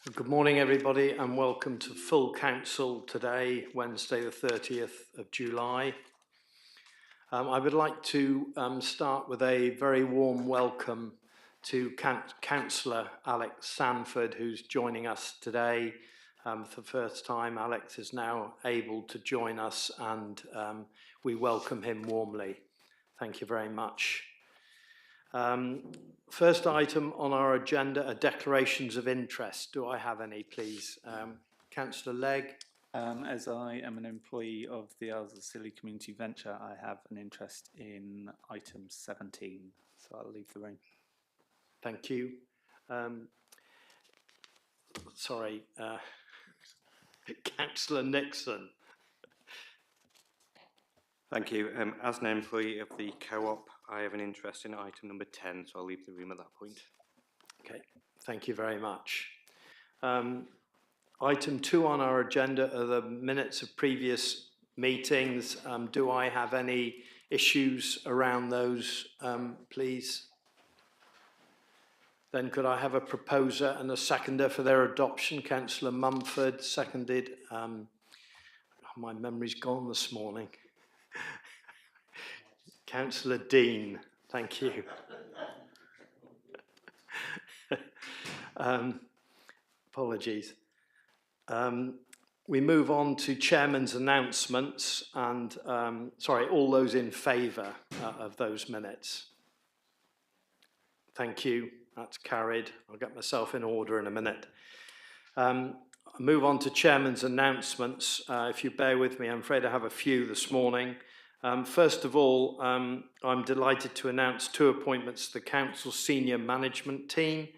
Good morning, everybody, and welcome to full council today, Wednesday, the 30th of July. I would like to start with a very warm welcome to Councillor Alex Sanford, who's joining us today. For the first time, Alex is now able to join us, and we welcome him warmly. Thank you very much. First item on our agenda are declarations of interest. Do I have any, please? Councillor Legg. As I am an employee of the Isles of Scilly Community Venture, I have an interest in item 17, so I'll leave the room. Thank you. Councillor Nixon. Thank you. As an employee of the co-op, I have an interest in item number 10, so I'll leave the room at that point. Okay, thank you very much. Item 2 on our agenda are the minutes of previous meetings. Do I have any issues around those, please? Then could I have a proposer and a seconder for their adoption? Councillor Mumford, seconded. My memory's gone this morning. Councillor Dean, thank you. Apologies. We move on to chairman's announcements and, all those in favour of those minutes. Thank you, that's carried. I'll get myself in order in a minute. I'll move on to chairman's announcements. If you bear with me, I'm afraid I have a few this morning. First of all, I'm delighted to announce 2 appointments to the council senior management team.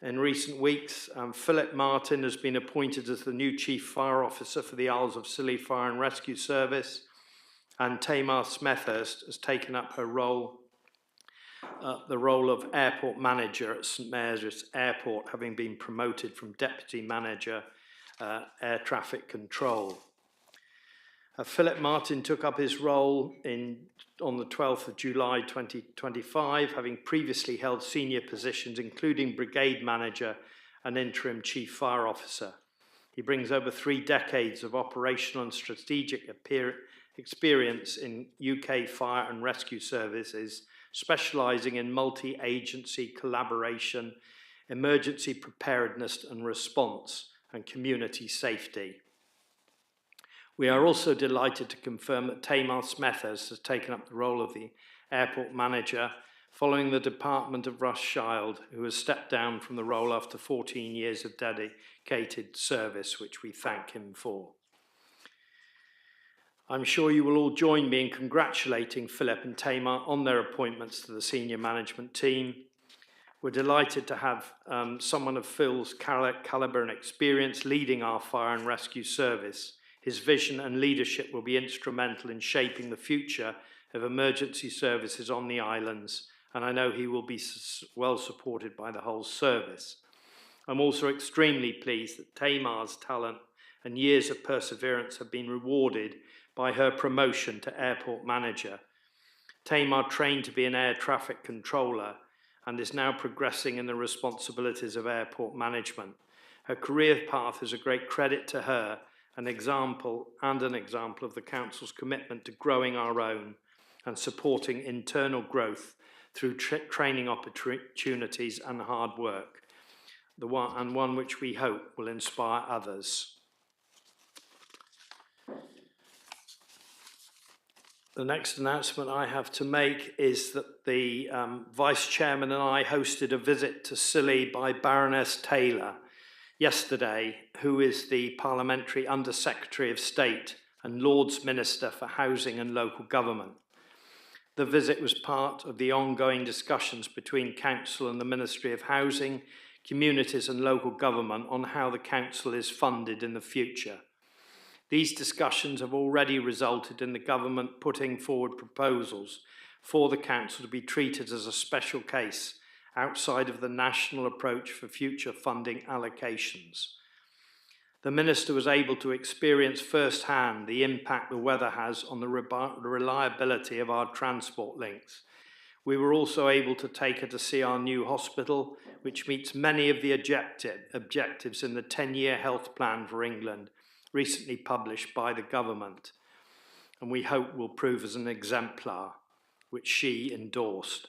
In recent weeks, Philip Martin has been appointed as the new Chief Fire Officer for the Isles of Scilly Fire and Rescue Service, and Tamar Smethurst has taken up her role, the role of Airport Manager at St Mary's Airport, having been promoted from Deputy Manager Air Traffic Control. Philip Martin took up his role on the 12th of July 2025, having previously held senior positions including Brigade Manager and Interim Chief Fire Officer. He brings over 3 decades of operational and strategic experience in UK fire and rescue services, specialising in multi-agency collaboration, emergency preparedness and response, and community safety. We are also delighted to confirm that Tamar Smethurst has taken up the role of the airport manager following the department of Russ Child, who has stepped down from the role after 14 years of dedicated service, which we thank him for. I'm sure you will all join me in congratulating Philip and Tamar on their appointments to the senior management team. We're delighted to have someone of Phil's calibre and experience leading our fire and rescue service. His vision and leadership will be instrumental in shaping the future of emergency services on the islands, and I know he will be well supported by the whole service. I'm also extremely pleased that Tamar's talent and years of perseverance have been rewarded by her promotion to airport manager. Tamar trained to be an air traffic controller and is now progressing in the responsibilities of airport management. Her career path is a great credit to her, an example of the council's commitment to growing our own and supporting internal growth through training opportunities and hard work, one which we hope will inspire others. The next announcement I have to make is that the Vice Chairman and I hosted a visit to Scilly by Baroness Taylor yesterday, who is the Parliamentary Under Secretary of State and Lord's Minister for Housing and Local Government. The visit was part of the ongoing discussions between Council and the Ministry of Housing, Communities and Local Government on how the Council is funded in the future. These discussions have already resulted in the Government putting forward proposals for the Council to be treated as a special case outside of the national approach for future funding allocations. The Minister was able to experience firsthand the impact the weather has on the reliability of our transport links, We were also able to take her to see our new hospital, which meets many of the objectives in the 10-year health plan for England, recently published by the government, and we hope will prove as an exemplar, which she endorsed.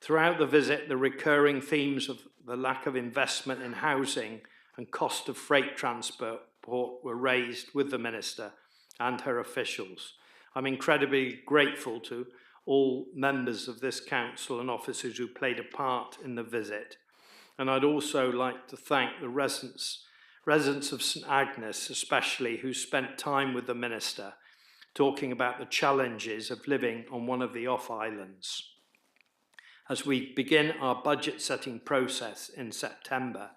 Throughout the visit, the recurring themes of the lack of investment in housing and cost of freight transport were raised with the Minister and her officials. I'm incredibly grateful to all members of this council and officers who played a part in the visit. And I'd also like to thank the residents of St Agnes especially, who spent time with the Minister talking about the challenges of living on one of the off-islands. As we begin our budget setting process in September,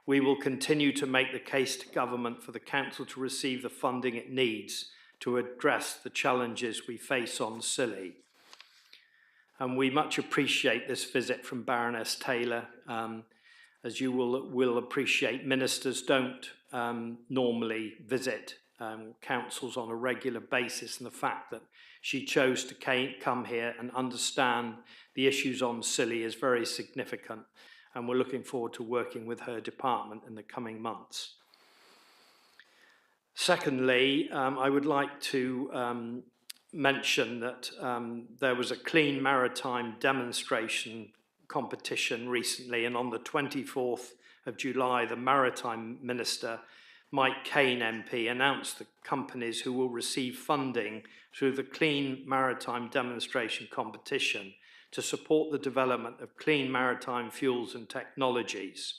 we will continue to make the case to government for the council to receive the funding it needs to address the challenges we face on Scilly. And we much appreciate this visit from Baroness Taylor. As you will appreciate, ministers don't normally visit councils on a regular basis, and the fact that she chose to come here and understand the issues on Scilly is very significant, and we're looking forward to working with her department in the coming months. Secondly, I would like to mention that there was a clean maritime demonstration competition recently, and on the 24th of July, the Maritime Minister, Mike Kane MP, announced the companies who will receive funding through the Clean Maritime Demonstration Competition to support the development of clean maritime fuels and technologies.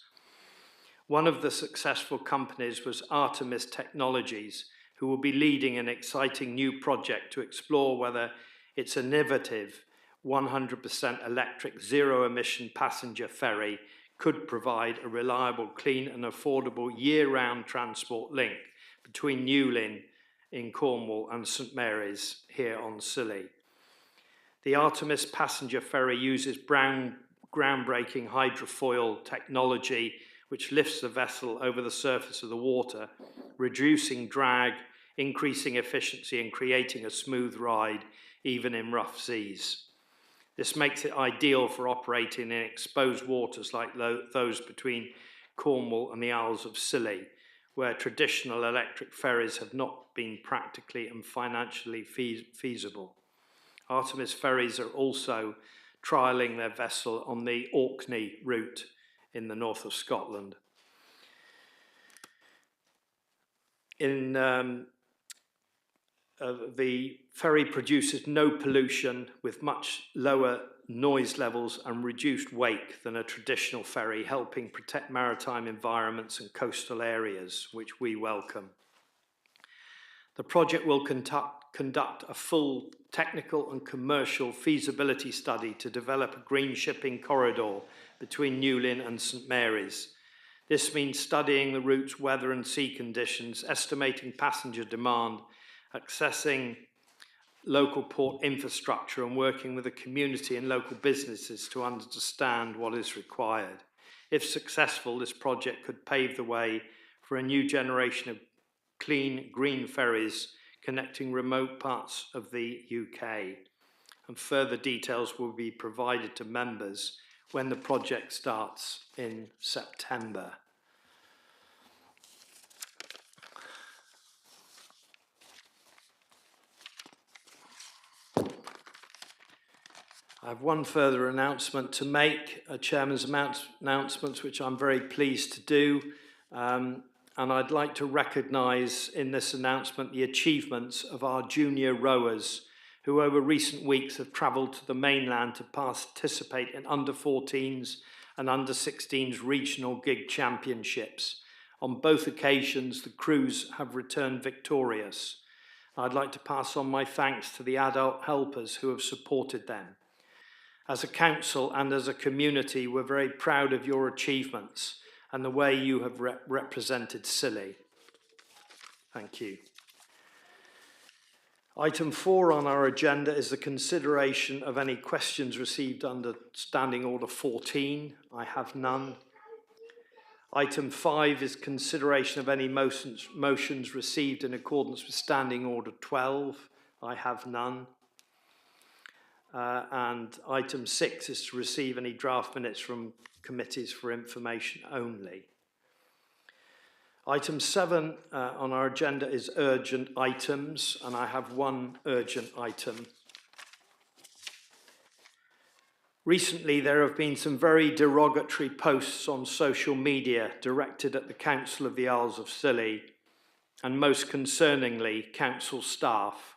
One of the successful companies was Artemis Technologies, who will be leading an exciting new project to explore whether its innovative 100% electric zero-emission passenger ferry could provide a reliable, clean and affordable year-round transport link between Newlyn in Cornwall and St Mary's here on Scilly. The Artemis passenger ferry uses groundbreaking hydrofoil technology which lifts the vessel over the surface of the water, reducing drag, increasing efficiency and creating a smooth ride even in rough seas. This makes it ideal for operating in exposed waters like those between Cornwall and the Isles of Scilly, where traditional electric ferries have not been practically and financially feasible. Artemis ferries are also trialling their vessel on the Orkney route in the north of Scotland. The ferry produces no pollution with much lower noise levels and reduced wake than a traditional ferry, helping protect maritime environments and coastal areas, which we welcome. The project will conduct a full technical and commercial feasibility study to develop a green shipping corridor between Newlyn and St Mary's. This means studying the route's weather and sea conditions, estimating passenger demand, accessing local port infrastructure and working with the community and local businesses to understand what is required. If successful, this project could pave the way for a new generation of clean green ferries connecting remote parts of the UK. And further details will be provided to members when the project starts in September. I have one further announcement to make, a chairman's announcement, which I'm very pleased to do. And I'd like to recognise in this announcement the achievements of our junior rowers who over recent weeks have travelled to the mainland to participate in under-14s and under-16s regional gig championships. On both occasions, the crews have returned victorious. I'd like to pass on my thanks to the adult helpers who have supported them. As a council and as a community, we're very proud of your achievements and the way you have represented Scilly. Thank you. Item 4 on our agenda is the consideration of any questions received under Standing Order 14. I have none. Item 5 is consideration of any motions received in accordance with Standing Order 12. I have none. and item 6 is to receive any draft minutes from committees for information only. Item 7 on our agenda is urgent items, and I have one urgent item. Recently, there have been some very derogatory posts on social media directed at the Council of the Isles of Scilly, and most concerningly, council staff.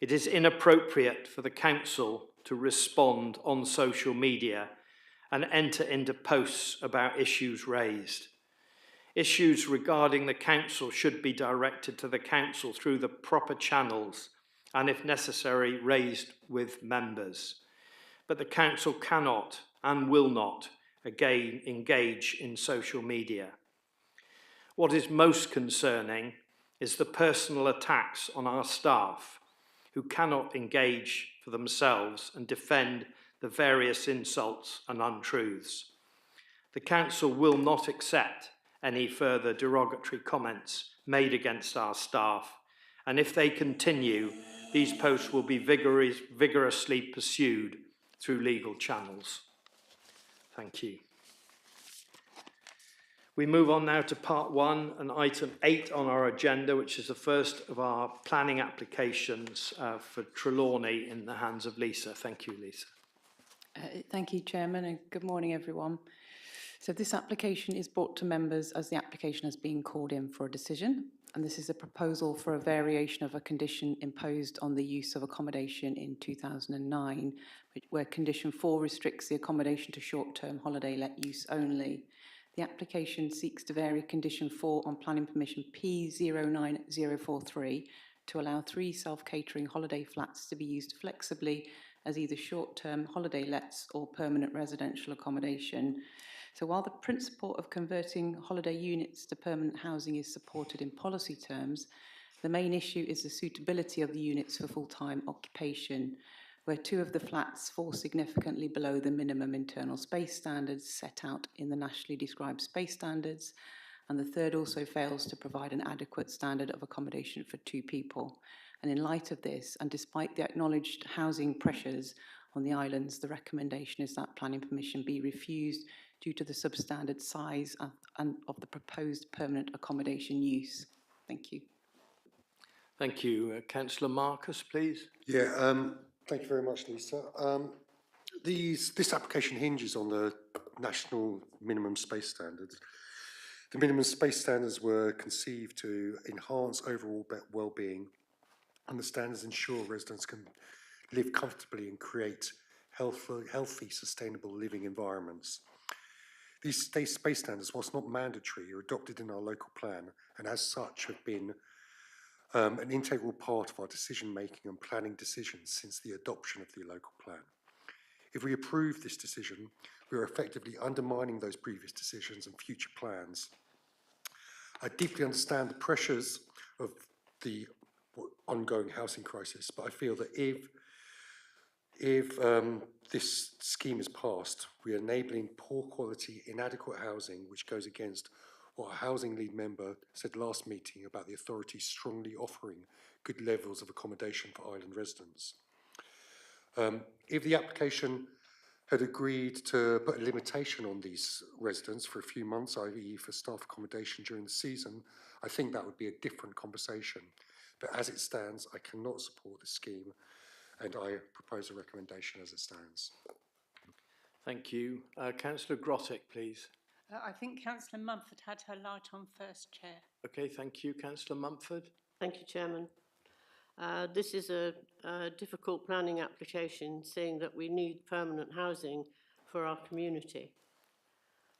It is inappropriate for the council to respond on social media and enter into posts about issues raised. Issues regarding the council should be directed to the council through the proper channels and, if necessary, raised with members. But the council cannot and will not again engage in social media. What is most concerning is the personal attacks on our staff, who cannot engage for themselves and defend the various insults and untruths. The council will not accept any further derogatory comments made against our staff, and if they continue, these posts will be vigorously pursued through legal channels. Thank you. We move on now to part 1 and item 8 on our agenda, which is the first of our planning applications for Trelone in the hands of Lisa. Thank you, Lisa. Thank you, Chairman, and good morning, everyone. So this application is brought to members as the application has been called in for a decision, and this is a proposal for a variation of a condition imposed on the use of accommodation in 2009, where condition 4 restricts the accommodation to short-term holiday let use only. The application seeks to vary condition 4 on planning permission P09043 to allow 3 self-catering holiday flats to be used flexibly as either short-term holiday lets or permanent residential accommodation. So while the principle of converting holiday units to permanent housing is supported in policy terms, the main issue is the suitability of the units for full-time occupation, where 2 of the flats fall significantly below the minimum internal space standards set out in the nationally described space standards, and the third also fails to provide an adequate standard of accommodation for 2 people. And in light of this, and despite the acknowledged housing pressures on the islands, the recommendation is that planning permission be refused due to the substandard size of the proposed permanent accommodation use. Thank you. Thank you. Councillor Marcus, please. Yeah, thank you very much, Lisa. This application hinges on the national minimum space standards. The minimum space standards were conceived to enhance overall well-being, and the standards ensure residents can live comfortably and create healthy, sustainable living environments. These space standards, whilst not mandatory, are adopted in our local plan and as such have been an integral part of our decision-making and planning decisions since the adoption of the local plan. If we approve this decision, we are effectively undermining those previous decisions and future plans. I deeply understand the pressures of the ongoing housing crisis, but I feel that if this scheme is passed, we are enabling poor quality, inadequate housing, which goes against what a housing lead member said last meeting about the authority strongly offering good levels of accommodation for island residents. If the application had agreed to put a limitation on these residents for a few months, i.e. for staff accommodation during the season, I think that would be a different conversation. But as it stands, I cannot support this scheme, and I propose a recommendation as it stands. Thank you. Councillor Grottick, please. I think Councillor Mumford had her light on first, Chair. Okay, thank you. Councillor Mumford. Thank you, Chairman. This is a difficult planning application, seeing that we need permanent housing for our community.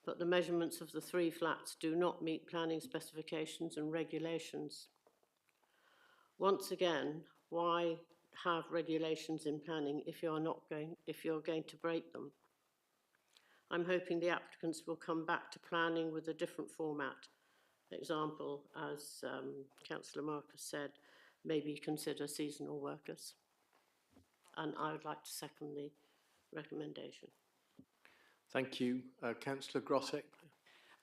But the measurements of the 3 flats do not meet planning specifications and regulations. Once again, why have regulations in planning if you're going to break them? I'm hoping the applicants will come back to planning with a different format. Example, as Councillor Marcus said, maybe consider seasonal workers. And I would like to second the recommendation. Thank you. Councillor Grottick.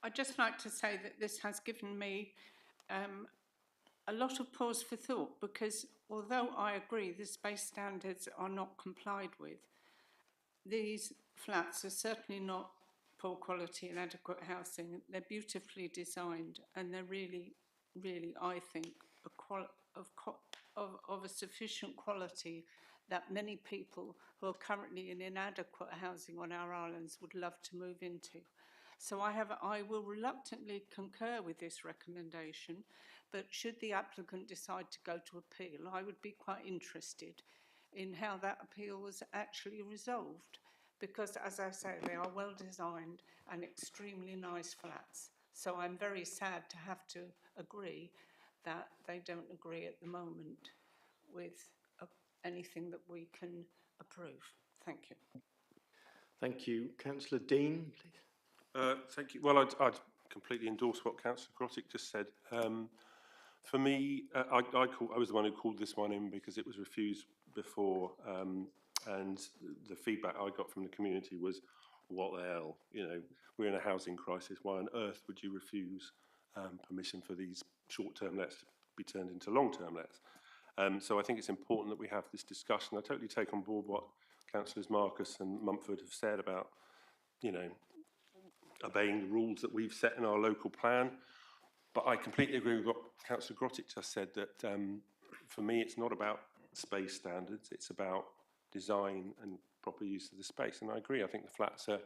I'd just like to say that this has given me a lot of pause for thought, because although I agree the space standards are not complied with, these flats are certainly not poor quality and adequate housing. They're beautifully designed, and they're really, really, I think, of a sufficient quality that many people who are currently in inadequate housing on our islands would love to move into. So I will reluctantly concur with this recommendation, but should the applicant decide to go to appeal, I would be quite interested in how that appeal was actually resolved. Because, as I say, they are well designed and extremely nice flats. So I'm very sad to have to agree that they don't agree at the moment with anything that we can approve. Thank you. Thank you. Councillor Dean, please. Thank you. Well, I'd completely endorse what Councillor Grottick just said. For me, I was the one who called this one in because it was refused before, and the feedback I got from the community was, what the hell, you know, we're in a housing crisis, why on earth would you refuse permission for these short-term lets to be turned into long-term lets? So I think it's important that we have this discussion. I totally take on board what Councillors Marcus and Mumford have said about, you know, obeying the rules that we've set in our local plan. But I completely agree with what Councillor Grottick just said, that for me it's not about space standards, it's about design and proper use of the space. And I agree, I think the flats are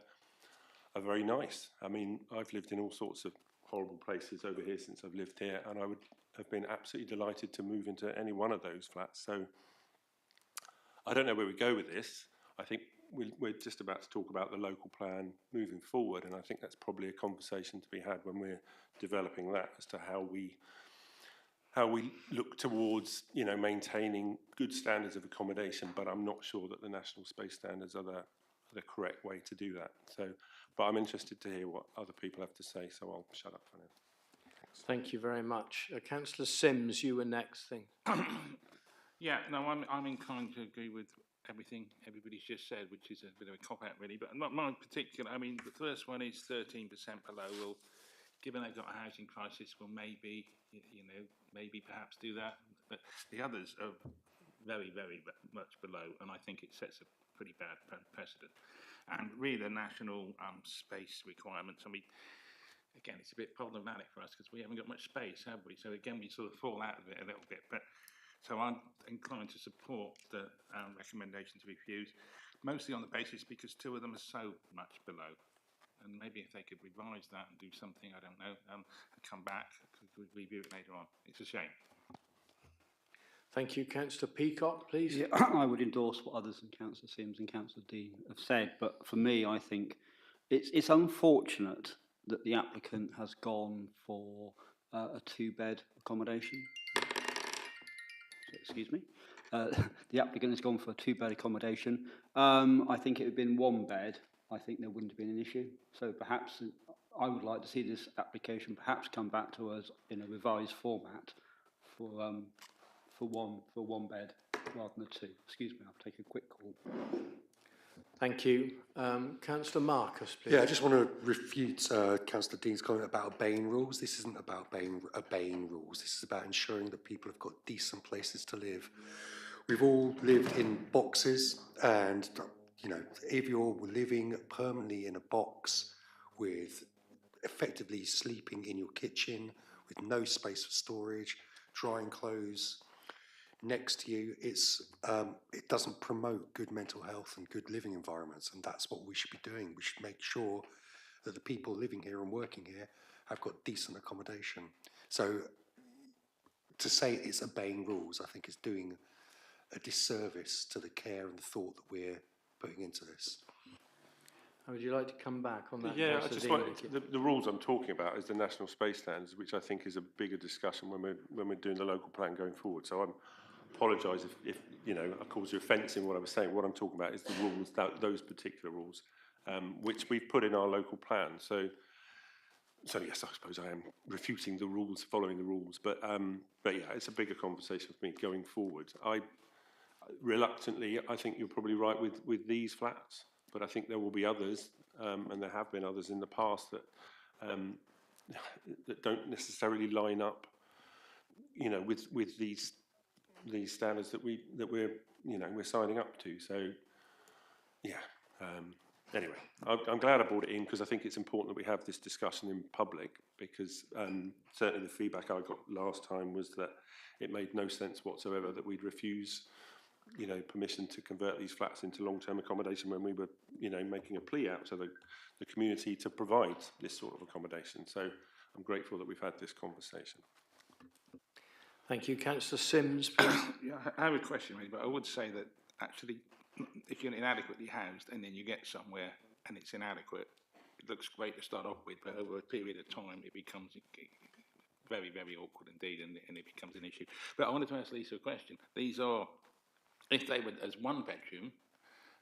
very nice. I mean, I've lived in all sorts of horrible places over here since I've lived here, and I would have been absolutely delighted to move into any one of those flats. So I don't know where we go with this. I think we're just about to talk about the local plan moving forward, and I think that's probably a conversation to be had when we're developing that as to how we look towards, you know, maintaining good standards of accommodation. But I'm not sure that the national space standards are the correct way to do that. So, but I'm interested to hear what other people have to say, so I'll shut up for now. Thank you very much. Councillor Sims, you were next. Yeah, no, I'm inclined to agree with everything everybody's just said, which is a bit of a cop-out really, but not my particular. I mean, the first one is 13% below. Well, given they've got a housing crisis, we'll maybe, you know, maybe perhaps do that. But the others are very, very much below, and I think it sets a pretty bad precedent. And really, the national space requirements, I mean, again, it's a bit problematic for us because we haven't got much space, have we? So again, we sort of fall out of it a little bit. But so I'm inclined to support the recommendation to refuse, mostly on the basis because two of them are so much below. And maybe if they could revise that and do something, I don't know, and come back, could review it later on. It's a shame. Thank you. Councillor Peacock, please. Yeah, I would endorse what others and Councillor Sims and Councillor Dean have said, but for me, I think it's unfortunate that the applicant has gone for a two-bed accommodation. So, excuse me. The applicant has gone for a two-bed accommodation. I think it would have been one bed. I think there wouldn't have been an issue. So perhaps I would like to see this application perhaps come back to us in a revised format for one bed rather than two. Excuse me, I'll take a quick call. Thank you. Councillor Marcus, please. Yeah, I just want to refute Councillor Dean's comment about obeying rules. This isn't about obeying rules. This is about ensuring that people have got decent places to live. We've all lived in boxes, and you know, if you're living permanently in a box with effectively sleeping in your kitchen with no space for storage, drying clothes next to you, it doesn't promote good mental health and good living environments, and that's what we should be doing. We should make sure that the people living here and working here have got decent accommodation. So to say it's obeying rules, I think is doing a disservice to the care and the thought that we're putting into this. Would you like to come back on that? Yeah, I just want the rules I'm talking about is the national space standards, which I think is a bigger discussion when we're doing the local plan going forward. So I apologise if you know I caused you offence in what I was saying. What I'm talking about is the rules, those particular rules, which we've put in our local plan. So yes, I suppose I am refuting the rules, following the rules, but yeah, it's a bigger conversation for me going forward. Reluctantly, I think you're probably right with these flats, but I think there will be others, and there have been others in the past that that don't necessarily line up you know, with these standards that we're you know, we're signing up to. So yeah. Anyway, I'm glad I brought it in because I think it's important that we have this discussion in public, because certainly the feedback I got last time was that it made no sense whatsoever that we'd refuse, you know, permission to convert these flats into long-term accommodation when we were, you know, making a plea out to the community to provide this sort of accommodation. So I'm grateful that we've had this conversation. Thank you. Councillor Sims, please. Yeah, I have a question, really, but I would say that actually, if you're inadequately housed and then you get somewhere and it's inadequate, it looks great to start off with, but over a period of time it becomes very, very awkward indeed, and it becomes an issue. But I wanted to ask Lisa a question. These are, if they were as one-bedroom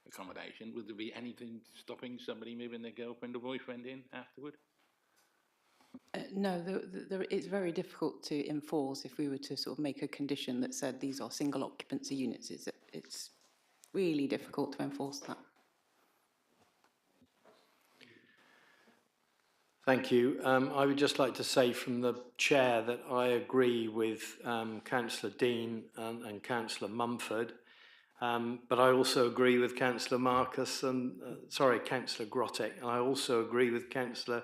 accommodation, would there be anything stopping somebody moving their girlfriend or boyfriend in afterward? No, it's very difficult to enforce if we were to sort of make a condition that said these are single occupancy units. It's really difficult to enforce that. Thank you. I would just like to say from the chair that I agree with Councillor Dean and Councillor Mumford, but I also agree with Councillor Marcus and, Councillor Grottick, and I also agree with Councillor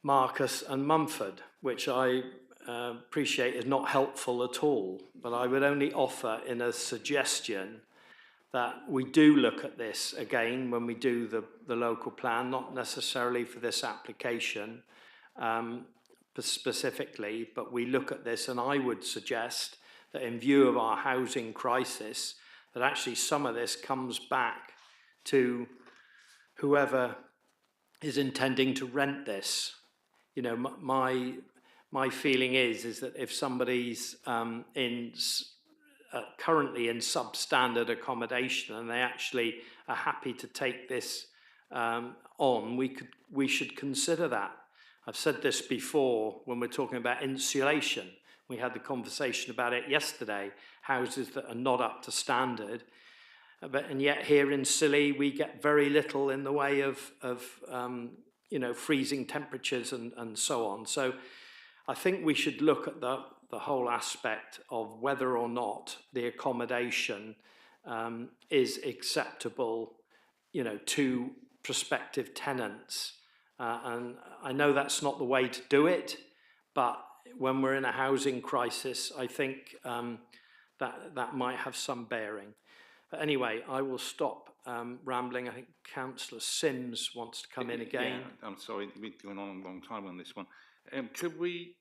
Marcus and Mumford, which I appreciate is not helpful at all, but I would only offer in a suggestion that we do look at this again when we do the local plan, not necessarily for this application specifically, but we look at this, and I would suggest that in view of our housing crisis, that actually some of this comes back to whoever is intending to rent this. You know, my feeling is that if somebody's currently in substandard accommodation and they actually are happy to take this on, we should consider that. I've said this before when we're talking about insulation. We had the conversation about it yesterday, houses that are not up to standard. And yet here in Scilly, we get very little in the way of you know, freezing temperatures and so on. So I think we should look at the whole aspect of whether or not the accommodation is acceptable, you know, to prospective tenants. And I know that's not the way to do it, but when we're in a housing crisis, I think that might have some bearing. But anyway, I will stop rambling. I think Councillor Sims wants to come in again. Yeah, I'm sorry, we've been going on a long time on this one. Could we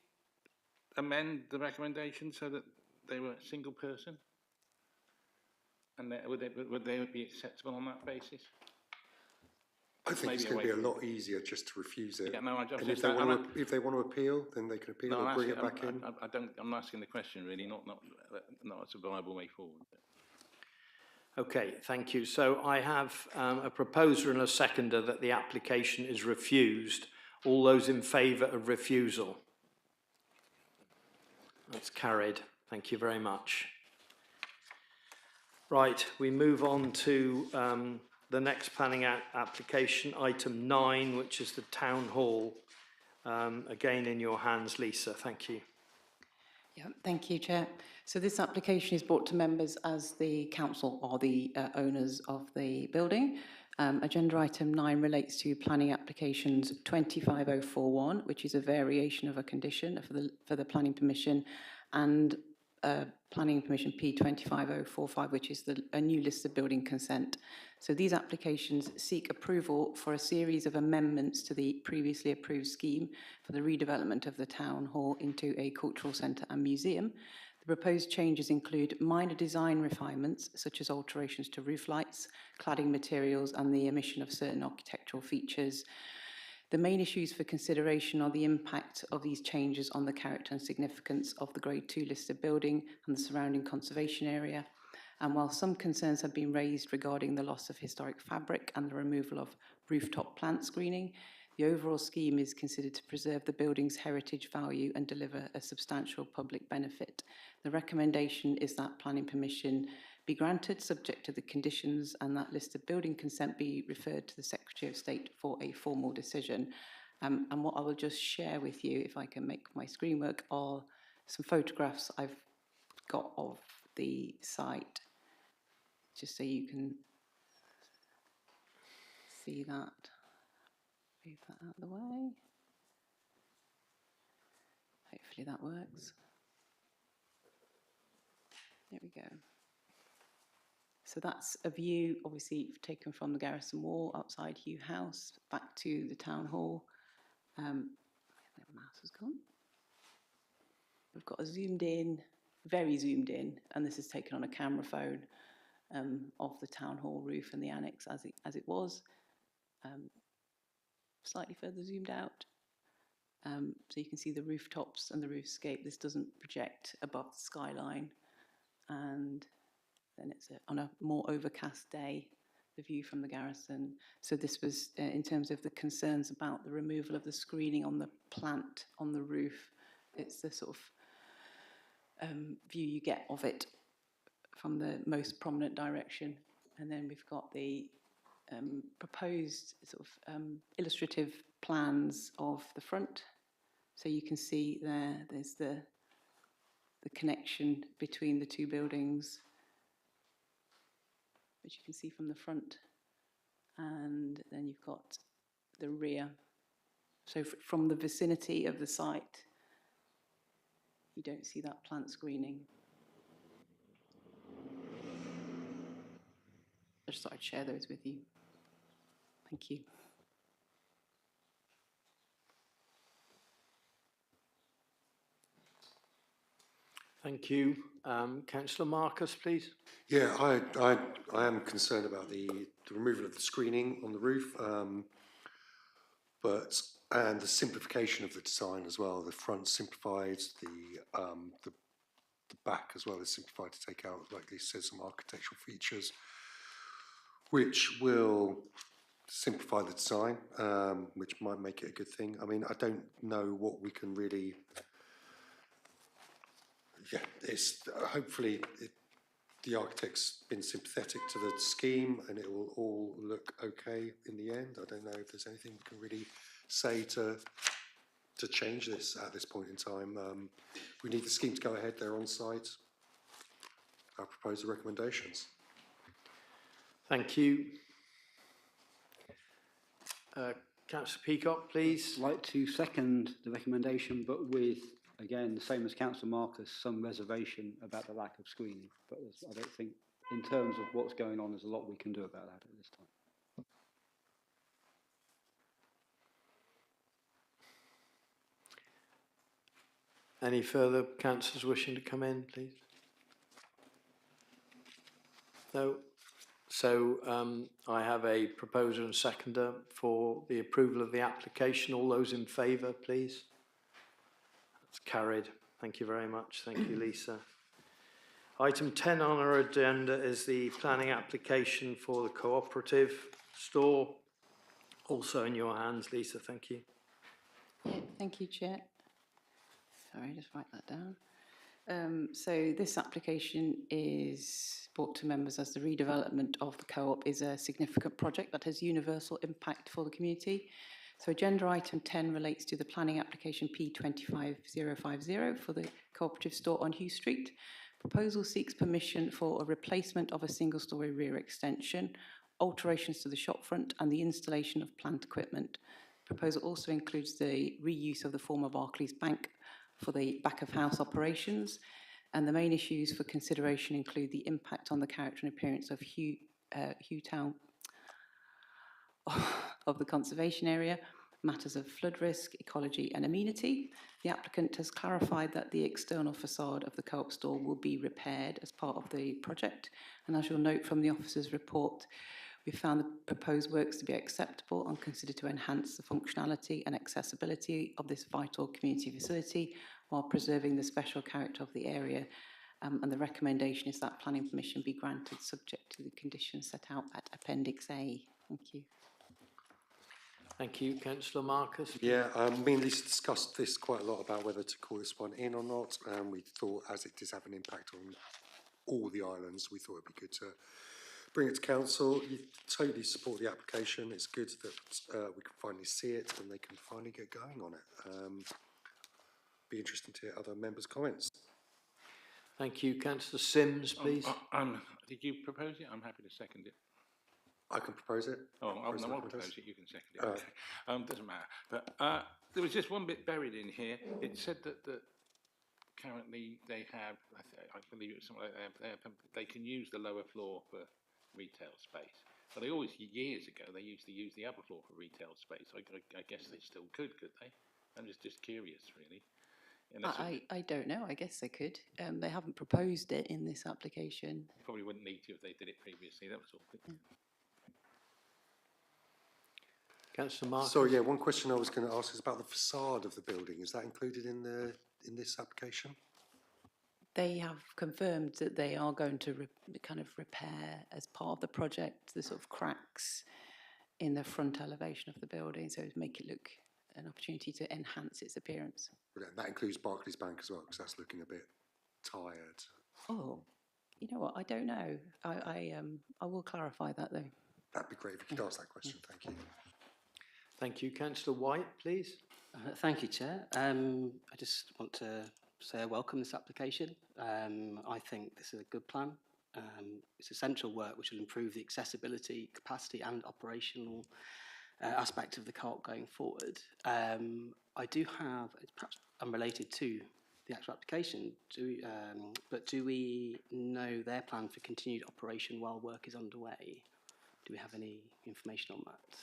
amend the recommendation so that they were a single person? And would they be acceptable on that basis? I think it's going to be a lot easier just to refuse it. Yeah, no, and if they want to appeal, then they can appeal or bring it back in. I'm asking the question really, not as a viable way forward. Okay, thank you. So I have a proposer and a seconder that the application is refused. All those in favour of refusal? That's carried. Thank you very much. Right, we move on to the next planning application, item 9, which is the Town Hall. Again, in your hands, Lisa. Thank you. Yeah, thank you, Chair. So this application is brought to members as the council are the owners of the building. Agenda item 9 relates to planning applications 25041, which is a variation of a condition for the planning permission, and planning permission P25045, which is a new list of building consent. So these applications seek approval for a series of amendments to the previously approved scheme for the redevelopment of the town hall into a cultural centre and museum. The proposed changes include minor design refinements, such as alterations to roof lights, cladding materials, and the omission of certain architectural features. The main issues for consideration are the impact of these changes on the character and significance of the Grade 2 listed building and the surrounding conservation area. And while some concerns have been raised regarding the loss of historic fabric and the removal of rooftop plant screening, the overall scheme is considered to preserve the building's heritage value and deliver a substantial public benefit. The recommendation is that planning permission be granted subject to the conditions and that list of building consent be referred to the Secretary of State for a formal decision. And what I will just share with you, if I can make my screen work, are some photographs I've got of the site, just so you can see that. Move that out of the way. Hopefully that works. There we go. So that's a view, obviously, taken from the Garrison Wall outside Hugh House back to the Town Hall. The mouse has gone. We've got a zoomed in, very zoomed in, and this is taken on a camera phone of the Town Hall roof and the annex as it was. Slightly further zoomed out. So you can see the rooftops and the roofscape. This doesn't project above the skyline. And then it's on a more overcast day, the view from the Garrison. So this was in terms of the concerns about the removal of the screening on the plant on the roof. It's the sort of view you get of it from the most prominent direction. And then we've got the proposed sort of illustrative plans of the front. So you can see there's the connection between the two buildings, which you can see from the front. And then you've got the rear. So from the vicinity of the site, you don't see that plant screening. I just thought I'd share those with you. Thank you. Thank you. Councillor Marcus, please. Yeah, I am concerned about the removal of the screening on the roof, and the simplification of the design as well. The front simplified, the back as well is simplified to take out, like they said, some architectural features, which will simplify the design, which might make it a good thing. I mean, I don't know what we can really. Yeah, it's hopefully the architect's been sympathetic to the scheme and it will all look okay in the end. I don't know if there's anything we can really say to change this at this point in time. We need the scheme to go ahead. They're on site. I propose the recommendations. Thank you. Councillor Peacock, please. I'd like to second the recommendation, but with, again, the same as Councillor Marcus, some reservation about the lack of screening. But I don't think, in terms of what's going on, there's a lot we can do about that at this time. Any further councillors wishing to come in, please? No. So I have a proposer and seconder for the approval of the application. All those in favour, please. That's carried. Thank you very much. Thank you, Lisa. Item 10 on our agenda is the planning application for the cooperative store. Also in your hands, Lisa. Thank you. Yeah, thank you, Chair. Sorry, just write that down. So this application is brought to members as the redevelopment of the co-op is a significant project that has universal impact for the community. So agenda item 10 relates to the planning application P25050 for the cooperative store on Hugh Street. Proposal seeks permission for a replacement of a single-storey rear extension, alterations to the shopfront and the installation of plant equipment. Proposal also includes the reuse of the former Barclays Bank for the back-of-house operations, and the main issues for consideration include the impact on the character and appearance of Hugh Town of the conservation area, matters of flood risk, ecology and amenity. The applicant has clarified that the external facade of the co-op store will be repaired as part of the project, and as you'll note from the officer's report, we found the proposed works to be acceptable and considered to enhance the functionality and accessibility of this vital community facility while preserving the special character of the area. And the recommendation is that planning permission be granted subject to the conditions set out at Appendix A. Thank you. Thank you. Councillor Marcus. Yeah, me and Lisa discussed this quite a lot about whether to call this one in or not. We thought, as it does have an impact on all the islands, we thought it'd be good to bring it to council. You totally support the application. It's good that we can finally see it and they can finally get going on it. be interested to hear other members' comments. Thank you. Councillor Sims, please. Did you propose it? I'm happy to second it. I can propose it. Oh, I'll President propose Quintus. it, you can second it. Okay. Doesn't matter. But there was just one bit buried in here. It said that currently they have, I believe it was something like they can use the lower floor for retail space. But they always, years ago, they used to use the upper floor for retail space. I guess they still could they? I'm just curious, really. I don't know. I guess they could. They haven't proposed it in this application. Probably wouldn't need to if they did it previously. That was all. Councillor Marcus. So yeah, one question I was going to ask is about the facade of the building. Is that included in this application? They have confirmed that they are going to kind of repair, as part of the project, the sort of cracks in the front elevation of the building, so to make it look an opportunity to enhance its appearance. Brilliant. That includes Barclays Bank as well, because that's looking a bit tired. Oh, you know what? I don't know. I will clarify that though. That'd be great if you could ask that question. Thank you. Thank you. Councillor White, please. Thank you, Chair. I just want to say I welcome this application. I think this is a good plan. It's essential work which will improve the accessibility, capacity and operational aspect of the co-op going forward. I do have, it's perhaps unrelated to the actual application, but do we know their plan for continued operation while work is underway? Do we have any information on that?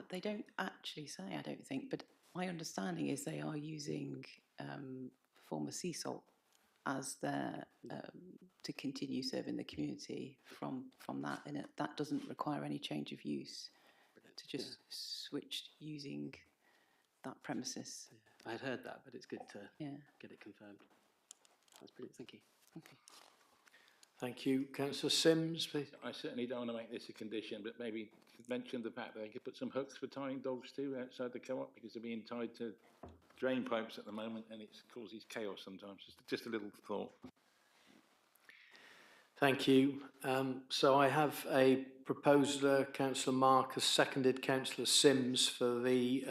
They don't actually say, I don't think, but my understanding is they are using former sea salt as their to continue serving the community from that, and that doesn't require any change of use to just switch using that premises. I had heard that, but it's good to get it confirmed. That's brilliant. Thank you. Okay. Thank you. Councillor Sims, please. I certainly don't want to make this a condition, but maybe mention the fact that they could put some hooks for tying dogs too outside the co-op, because they're being tied to drain pipes at the moment and it causes chaos sometimes. Just a little thought. Thank you. So I have a proposer, Councillor Marcus, seconded Councillor Sims, for the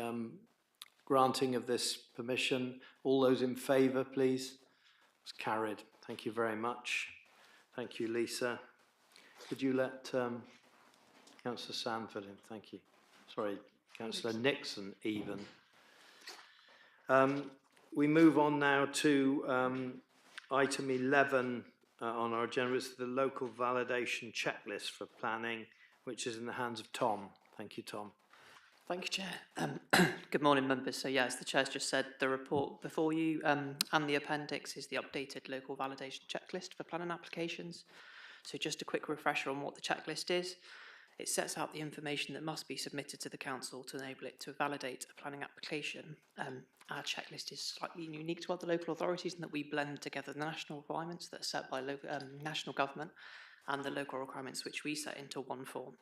granting of this permission. All those in favour, please. It's carried. Thank you very much. Thank you, Lisa. Could you let Councillor Sanford in? Thank you. Sorry, Councillor Nixon even. We move on now to item 11 on our agenda. It's the local validation checklist for planning, which is in the hands of Tom. Thank you, Tom. Thank you, Chair. Good morning, members. So, yeah, as the Chair's just said, the report before you and the appendix is the updated local validation checklist for planning applications. So just a quick refresher on what the checklist is. It sets out the information that must be submitted to the council to enable it to validate a planning application. Our checklist is slightly unique to other local authorities in that we blend together the national requirements that are set by national government and the local requirements which we set into one form.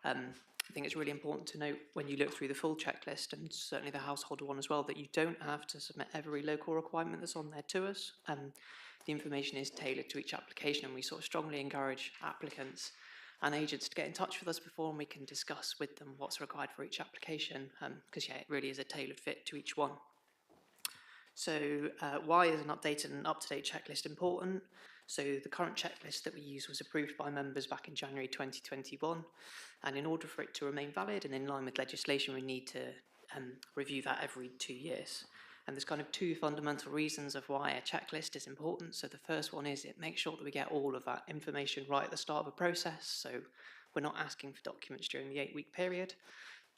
I think it's really important to note when you look through the full checklist, and certainly the household one as well, that you don't have to submit every local requirement that's on there to us. The information is tailored to each application, and we sort of strongly encourage applicants and agents to get in touch with us before, and we can discuss with them what's required for each application, because yeah, it really is a tailored fit to each one. So why is an updated and up-to-date checklist important? So the current checklist that we use was approved by members back in January 2021, and in order for it to remain valid and in line with legislation, we need to review that every 2 years. And there's kind of two fundamental reasons of why a checklist is important. So the first one is it makes sure that we get all of that information right at the start of a process. So we're not asking for documents during the 8-week period.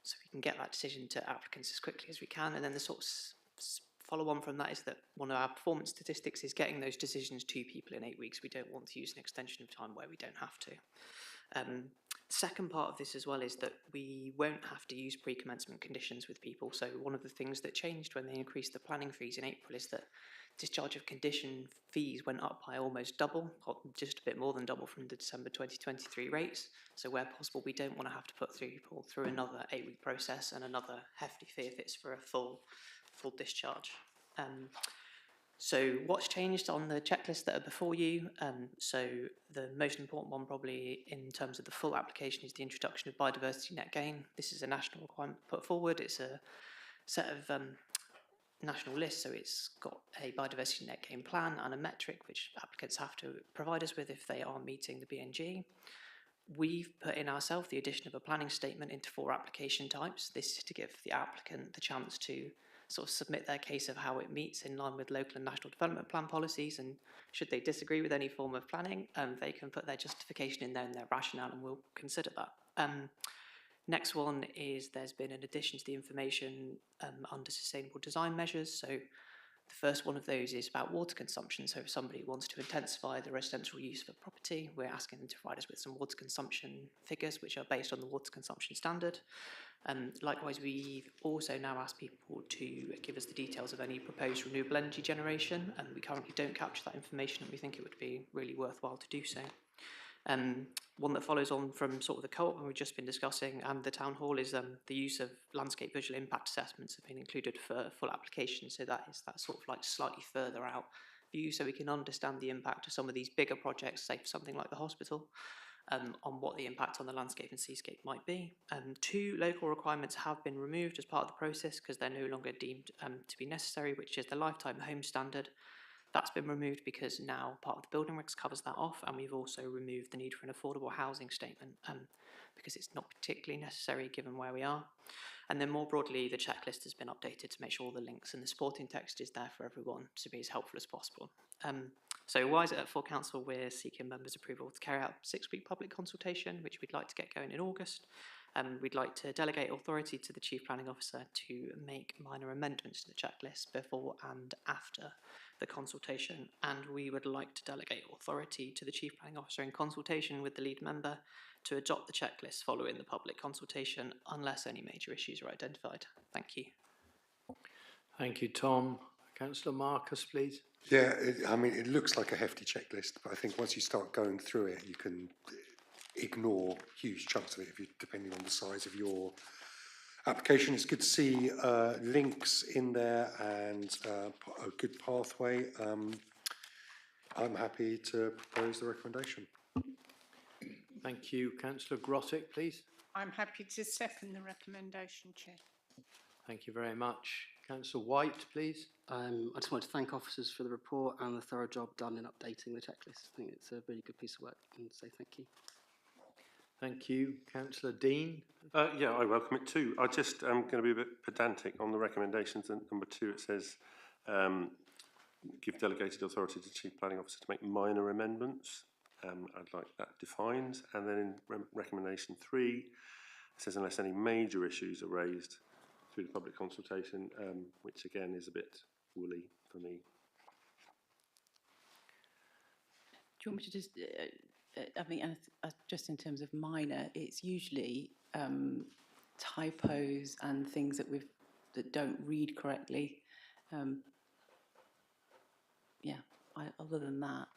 So we can get that decision to applicants as quickly as we can. And then the sort of follow on from that is that one of our performance statistics is getting those decisions to people in 8 weeks. We don't want to use an extension of time where we don't have to. Second part of this as well is that we won't have to use pre-commencement conditions with people. So one of the things that changed when they increased the planning fees in April is that discharge of condition fees went up by almost double, or just a bit more than double from the December 2023 rates. So where possible, we don't want to have to put people through another 8-week process and another hefty fee if it's for a full discharge. So what's changed on the checklist that are before you? So the most important one probably in terms of the full application is the introduction of biodiversity net gain. This is a national requirement put forward. It's a set of national list, so it's got a biodiversity net gain plan and a metric which applicants have to provide us with if they are meeting the BNG. We've put in ourselves the addition of a planning statement into 4 application types. This is to give the applicant the chance to sort of submit their case of how it meets in line with local and national development plan policies, and should they disagree with any form of planning, they can put their justification in there and their rationale, and we'll consider that. Next one is there's been an addition to the information under sustainable design measures. So the first one of those is about water consumption. So if somebody wants to intensify the residential use of a property, we're asking them to provide us with some water consumption figures which are based on the water consumption standard. Likewise, we've also now asked people to give us the details of any proposed renewable energy generation, and we currently don't capture that information, and we think it would be really worthwhile to do so. One that follows on from sort of the co-op we've just been discussing and the town hall is the use of landscape visual impact assessments have been included for full application. So that is that sort of like slightly further out view, so we can understand the impact of some of these bigger projects, say for something like the hospital, on what the impact on the landscape and seascape might be. 2 local requirements have been removed as part of the process because they're no longer deemed to be necessary, which is the lifetime home standard. That's been removed because now part of the building regs covers that off, and we've also removed the need for an affordable housing statement because it's not particularly necessary given where we are. And then more broadly, the checklist has been updated to make sure all the links and the supporting text is there for everyone to be as helpful as possible. So why is it at full council we're seeking members' approval to carry out a 6-week public consultation, which we'd like to get going in August. We'd like to delegate authority to the Chief Planning Officer to make minor amendments to the checklist before and after the consultation, and we would like to delegate authority to the Chief Planning Officer in consultation with the lead member to adopt the checklist following the public consultation unless any major issues are identified. Thank you. Thank you, Tom. Councillor Marcus, please. Yeah, I mean, it looks like a hefty checklist, but I think once you start going through it, you can ignore huge chunks of it depending on the size of your application. It's good to see links in there and a good pathway. I'm happy to propose the recommendation. Thank you. Councillor Grottick, please. I'm happy to second the recommendation, Chair. Thank you very much. Councillor White, please. I just want to thank officers for the report and the thorough job done in updating the checklist. I think it's a really good piece of work, and say thank you. Thank you. Councillor Dean. Yeah, I welcome it too. I just am going to be a bit pedantic on the recommendations. And number 2, it says give delegated authority to the Chief Planning Officer to make minor amendments. I'd like that defined. And then in recommendation 3, it says unless any major issues are raised through the public consultation, which again is a bit woolly for me. Do you want me to just, I mean, just in terms of minor, it's usually typos and things that don't read correctly. Yeah, other than that,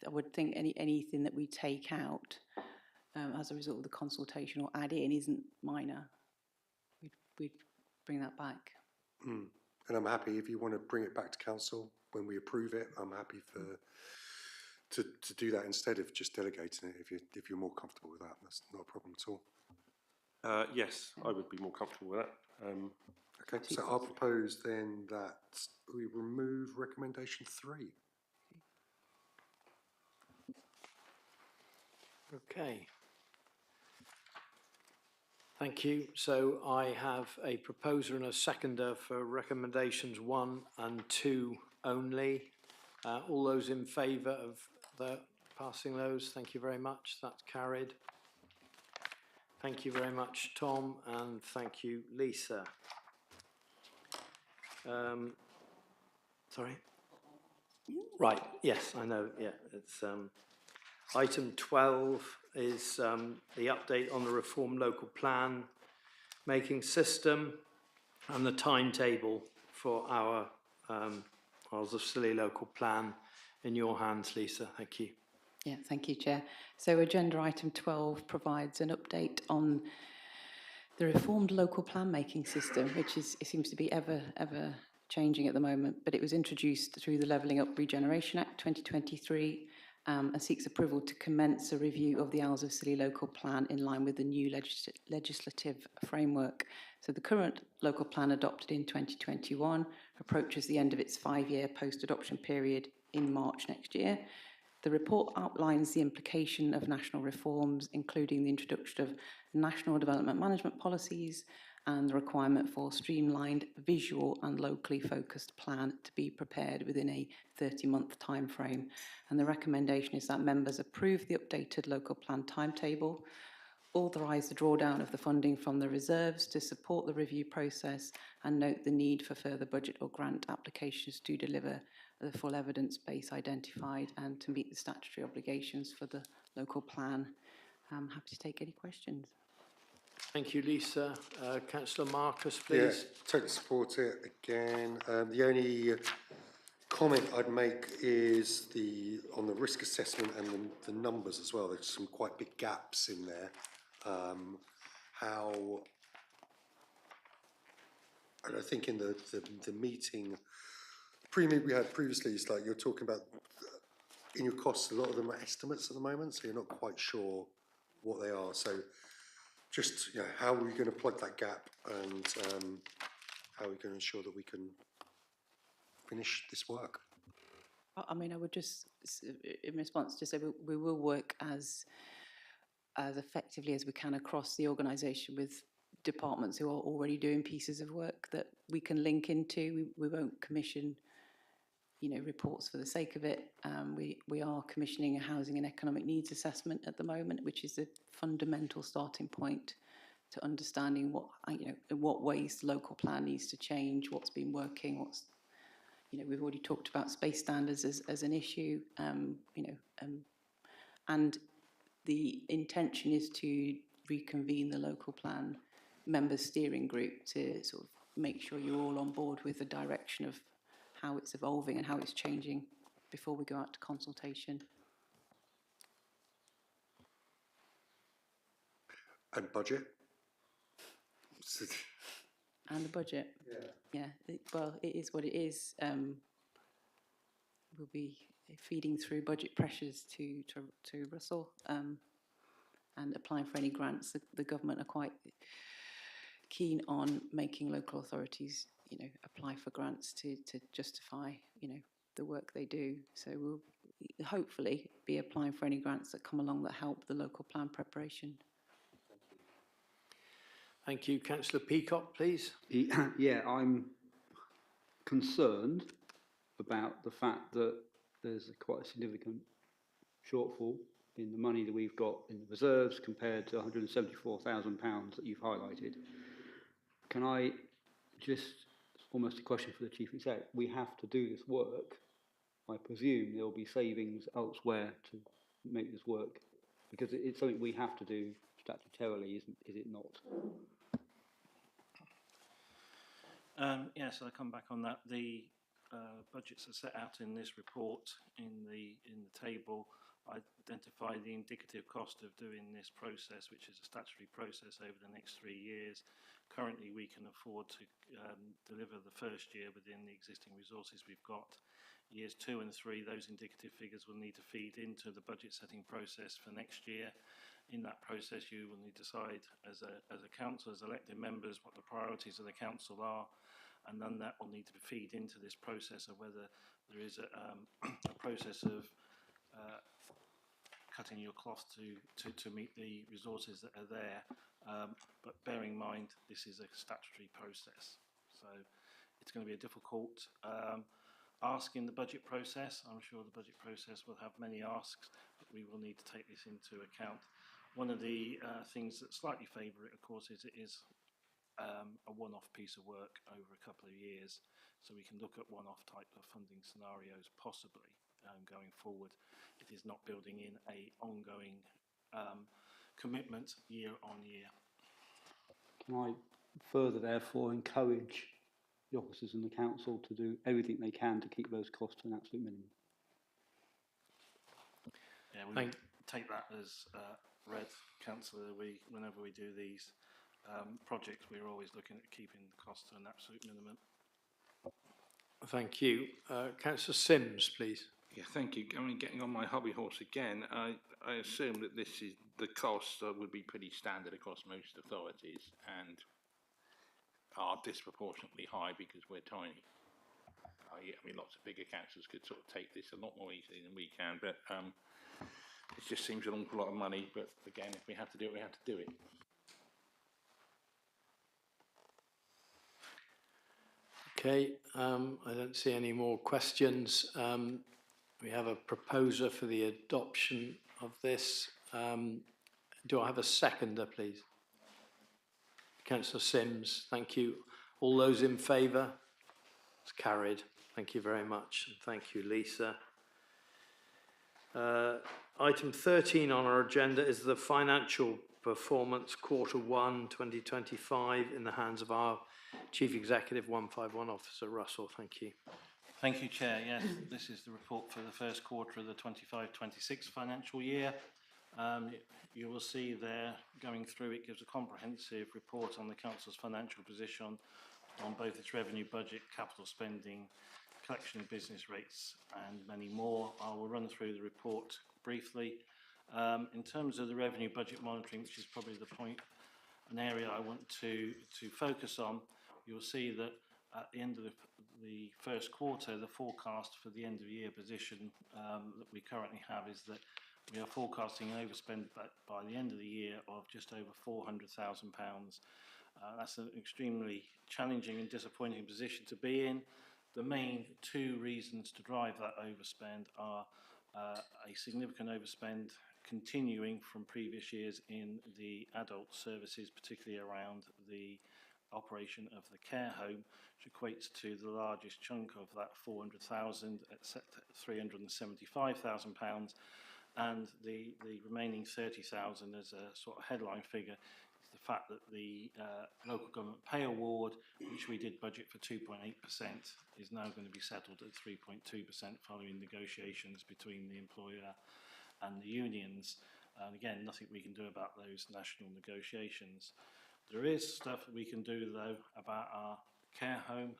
I would think anything that we take out as a result of the consultation or add in isn't minor. We'd bring that back. And I'm happy if you want to bring it back to council when we approve it. I'm happy to do that instead of just delegating it. If you're more comfortable with that, that's not a problem at all. Yes, I would be more comfortable with that. Okay, so I'll propose then that we remove recommendation 3. Okay. Thank you. So I have a proposer and a seconder for recommendations 1 and 2 only. All those in favour of passing those, thank you very much. That's carried. Thank you very much, Tom, and thank you, Lisa. Sorry? Right, yes, I know, yeah. It's item 12 is the update on the reform local plan making system and the timetable for our Isles of Scilly local plan. In your hands, Lisa. Thank you. Yeah, thank you, Chair. So agenda item 12 provides an update on the reformed local plan making system, which it seems to be ever changing at the moment, but it was introduced through the Levelling Up Regeneration Act 2023 and seeks approval to commence a review of the Isles of Scilly local plan in line with the new legislative framework. So the current local plan adopted in 2021 approaches the end of its 5-year post-adoption period in March next year. The report outlines the implication of national reforms, including the introduction of national development management policies and the requirement for streamlined, visual and locally focused plan to be prepared within a 30-month timeframe. And the recommendation is that members approve the updated local plan timetable, authorise the drawdown of the funding from the reserves to support the review process, and note the need for further budget or grant applications to deliver the full evidence base identified and to meet the statutory obligations for the local plan. I'm happy to take any questions. Thank you, Lisa. Councillor Marcus, please. Yeah, totally support it again. The only comment I'd make is on the risk assessment and the numbers as well. There's some quite big gaps in there. And I think in the meeting, pre-meet we had previously, it's like you're talking about in your costs, a lot of them are estimates at the moment, so you're not quite sure what they are. So just, you know, how are we going to plug that gap, and how are we going to ensure that we can finish this work? I mean, I would just, in response, just say we will work as effectively as we can across the organisation with departments who are already doing pieces of work that we can link into. We won't commission, you know, reports for the sake of it. We are commissioning a housing and economic needs assessment at the moment, which is a fundamental starting point to understanding what, you know, in what ways the local plan needs to change, what's been working, what's, you know, we've already talked about space standards as an issue, you know, and the intention is to reconvene the local plan members steering group to sort of make sure you're all on board with the direction of how it's evolving and how it's changing before we go out to consultation. And budget? And the budget. Yeah. Well, it is what it is. We'll be feeding through budget pressures to Russell and applying for any grants. The government are quite keen on making local authorities, you know, apply for grants to justify, you know, the work they do. So we'll hopefully be applying for any grants that come along that help the local plan preparation. Thank you. Councillor Peacock, please. Yeah, I'm concerned about the fact that there's quite a significant shortfall in the money that we've got in the reserves compared to £174,000 that you've highlighted. Can I just, almost a question for the Chief Exec, we have to do this work. I presume there'll be savings elsewhere to make this work, because it's something we have to do statutorily, is it not? Yes, I'll come back on that. The budgets are set out in this report. In the table, I identify the indicative cost of doing this process, which is a statutory process over the next 3 years. Currently, we can afford to deliver the first year within the existing resources we've got. Years 2 and 3, those indicative figures will need to feed into the budget setting process for next year. In that process, you will need to decide as a council, as elected members, what the priorities of the council are, and then that will need to feed into this process of whether there is a process of cutting your cloth to meet the resources that are there. But bearing in mind, this is a statutory process, so it's going to be a difficult ask in the budget process. I'm sure the budget process will have many asks, but we will need to take this into account. One of the things that slightly favour it, of course, is it is a one-off piece of work over a couple of years, so we can look at one-off type of funding scenarios possibly going forward. It is not building in a ongoing commitment year on year. Can I further therefore encourage the officers in the council to do everything they can to keep those costs to an absolute minimum? Yeah, we would take that as read, Councillor. Whenever we do these projects, we're always looking at keeping the cost to an absolute minimum. Thank you. Councillor Sims, please. Yeah, thank you. I mean, getting on my hobby horse again, I assume that this is the costs would be pretty standard across most authorities, and are disproportionately high because we're tiny. I mean, lots of bigger councils could sort of take this a lot more easily than we can, but it just seems an awful lot of money. But again, if we have to do it, we have to do it. Okay, I don't see any more questions. We have a proposer for the adoption of this. Do I have a seconder, please? Councillor Sims, thank you. All those in favour? It's carried. Thank you very much. And thank you, Lisa. Item 13 on our agenda is the financial performance Q1 2025 in the hands of our Chief Executive 151 Officer Russell. Thank you. Thank you, Chair. Yes, this is the report for the first quarter of the 25-26 financial year. You will see there, going through, it gives a comprehensive report on the Council's financial position on both its revenue budget, capital spending, collection of business rates and many more. I will run through the report briefly. In terms of the revenue budget monitoring, which is probably the point, an area I want to focus on, you'll see that at the end of the first quarter, the forecast for the end of year position that we currently have is that we are forecasting an overspend by the end of the year of just over £400,000. That's an extremely challenging and disappointing position to be in. The main two reasons to drive that overspend are a significant overspend continuing from previous years in the adult services, particularly around the operation of the care home, which equates to the largest chunk of that 400,000 at £375,000, and the remaining 30,000 as a sort of headline figure is the fact that the local government pay award, which we did budget for 2.8%, is now going to be settled at 3.2% following negotiations between the employer and the unions. And again, nothing we can do about those national negotiations. There is stuff that we can do, though, about our care home.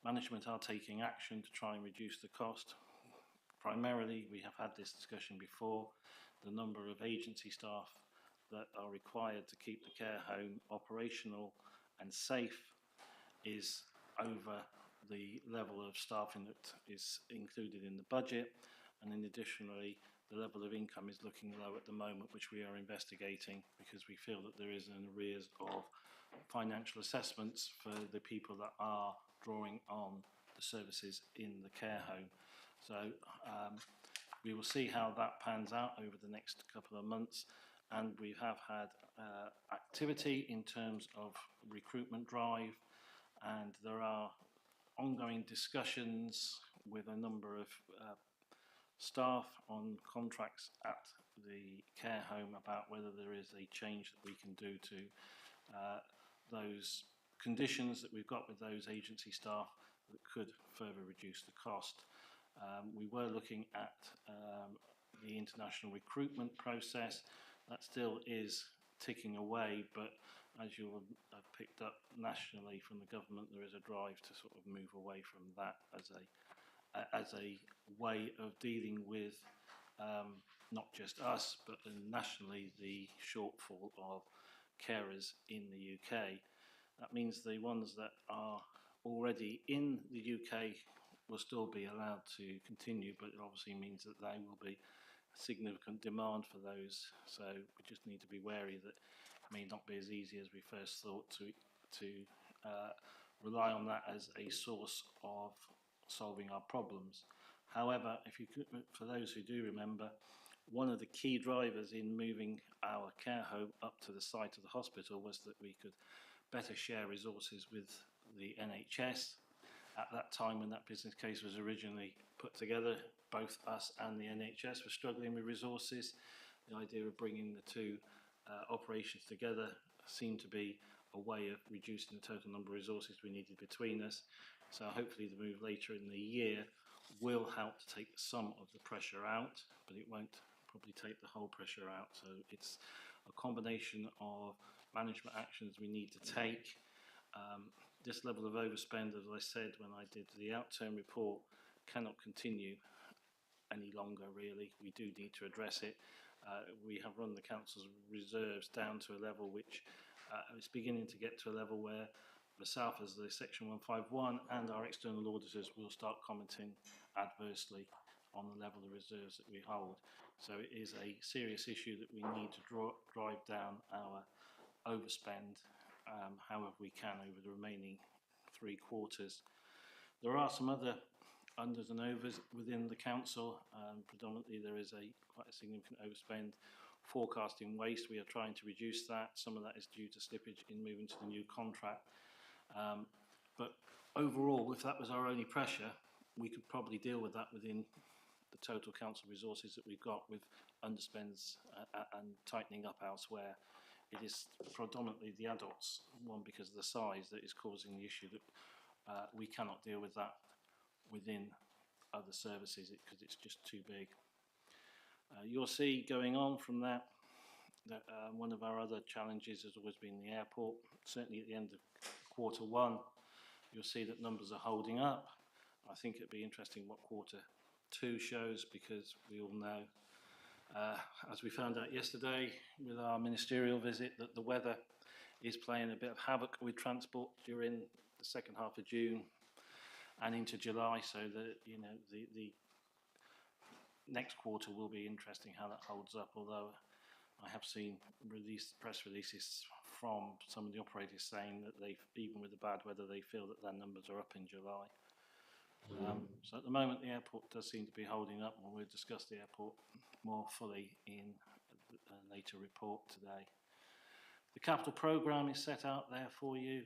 Management are taking action to try and reduce the cost. Primarily, we have had this discussion before, the number of agency staff that are required to keep the care home operational and safe is over the level of staffing that is included in the budget, and then additionally the level of income is looking low at the moment, which we are investigating because we feel that there is an arrears of financial assessments for the people that are drawing on the services in the care home. So we will see how that pans out over the next couple of months, and we have had activity in terms of recruitment drive, and there are ongoing discussions with a number of staff on contracts at the care home about whether there is a change that we can do to those conditions that we've got with those agency staff that could further reduce the cost. We were looking at the international recruitment process. That still is ticking away, but as you will have picked up nationally from the government, there is a drive to sort of move away from that as a way of dealing with not just us, but nationally the shortfall of carers in the UK. That means the ones that are already in the UK will still be allowed to continue, but it obviously means that there will be significant demand for those. So we just need to be wary that it may not be as easy as we first thought to rely on that as a source of solving our problems. However, if you could, for those who do remember, one of the key drivers in moving our care home up to the site of the hospital was that we could better share resources with the NHS. At that time, when that business case was originally put together, both us and the NHS were struggling with resources. The idea of bringing the two operations together seemed to be a way of reducing the total number of resources we needed between us. So hopefully the move later in the year will help to take some of the pressure out, but it won't probably take the whole pressure out. So it's a combination of management actions we need to take. This level of overspend, as I said when I did the outturn report, cannot continue any longer, really. We do need to address it. We have run the council's reserves down to a level which It's beginning to get to a level where myself as the Section 151 and our external auditors will start commenting adversely on the level of reserves that we hold. So it is a serious issue that we need to drive down our overspend however we can over the remaining 3 quarters. There are some other unders and overs within the council. Predominantly there is quite a significant overspend forecasting waste. We are trying to reduce that. Some of that is due to slippage in moving to the new contract. But overall, if that was our only pressure, we could probably deal with that within the total council resources that we've got with underspends and tightening up elsewhere. It is predominantly the adults, one because of the size, that is causing the issue that we cannot deal with that within other services because it's just too big. You'll see going on from that, one of our other challenges has always been the airport. Certainly at the end of Q1, you'll see that numbers are holding up. I think it'd be interesting what Q2 shows, because we all know, as we found out yesterday with our ministerial visit, that the weather is playing a bit of havoc with transport during the second half of June and into July. So the next quarter will be interesting how that holds up, although I have seen press releases from some of the operators saying that even with the bad weather, they feel that their numbers are up in July. So at the moment, the airport does seem to be holding up, and we'll discuss the airport more fully in a later report today. The capital programme is set out there for you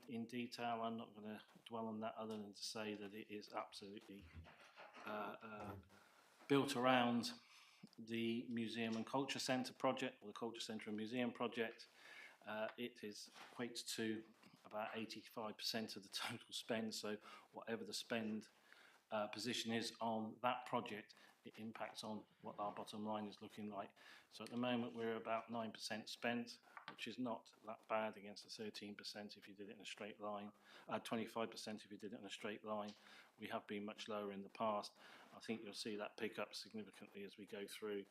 in detail. I'm not going to dwell on that other than to say that it is absolutely built around the Museum and Culture Centre project, or the Culture Centre and Museum project. It equates to about 85% of the total spend, so whatever the spend position is on that project, it impacts on what our bottom line is looking like. So at the moment we're about 9% spent, which is not that bad against the 13% if you did it in a straight line, 25% if you did it in a straight line. We have been much lower in the past. I think you'll see that pick up significantly as we go through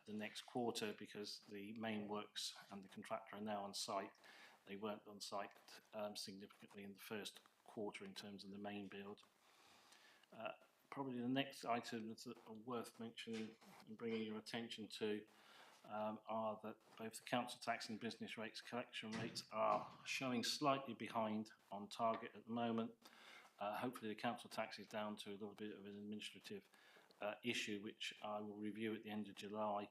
the next quarter, because the main works and the contractor are now on site. They weren't on site significantly in the first quarter in terms of the main build. Probably the next items that are worth mentioning and bringing your attention to are that both the council tax and business rates collection rates are showing slightly behind on target at the moment. Hopefully the council tax is down to a little bit of an administrative issue, which I will review at the end of July,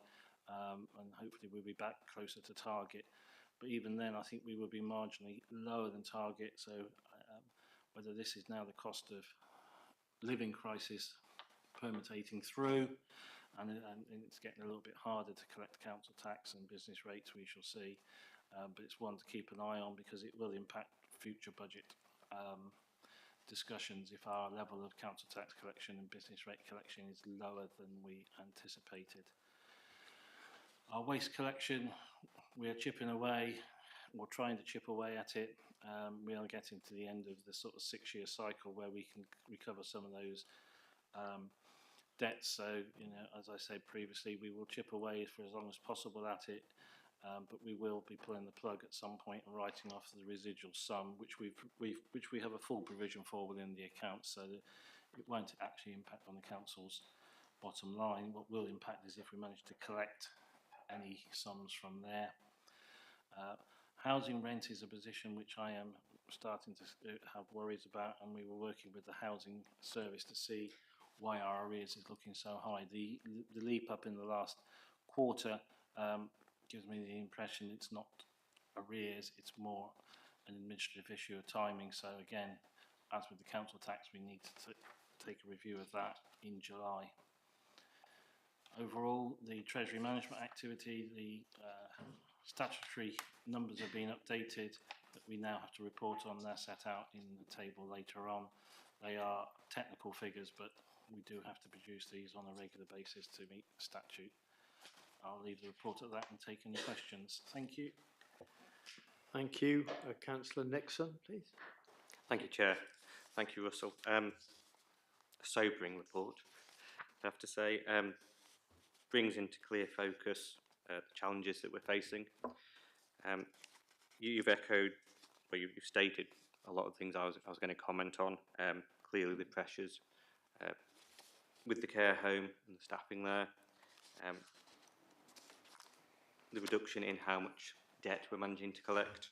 and hopefully we'll be back closer to target. But even then, I think we will be marginally lower than target. So whether this is now the cost of living crisis permutating through, and it's getting a little bit harder to collect council tax and business rates, we shall see. But it's one to keep an eye on, because it will impact future budget discussions if our level of council tax collection and business rate collection is lower than we anticipated. Our waste collection, we are chipping away, or trying to chip away at it. We are getting to the end of the sort of 6-year cycle where we can recover some of those debts. So, as I said previously, we will chip away for as long as possible at it, but we will be pulling the plug at some point and writing off the residual sum, which we have a full provision for within the accounts, so that it won't actually impact on the council's bottom line. What will impact is if we manage to collect any sums from there. Housing rent is a position which I am starting to have worries about, and we were working with the housing service to see why our arrears is looking so high. The leap up in the last quarter gives me the impression it's not arrears, it's more an administrative issue of timing. So again, as with the council tax, we need to take a review of that in July. Overall, the Treasury management activity, the statutory numbers have been updated that we now have to report on. They're set out in the table later on. They are technical figures, but we do have to produce these on a regular basis to meet the statute. I'll leave the report at that and take any questions. Thank you. Thank you. Councillor Nixon, please. Thank you, Chair. Thank you, Russell. A sobering report, I have to say. Brings into clear focus the challenges that we're facing. you've echoed, well, you've stated a lot of things I was going to comment on. Clearly, the pressures with the care home and the staffing there, the reduction in how much debt we're managing to collect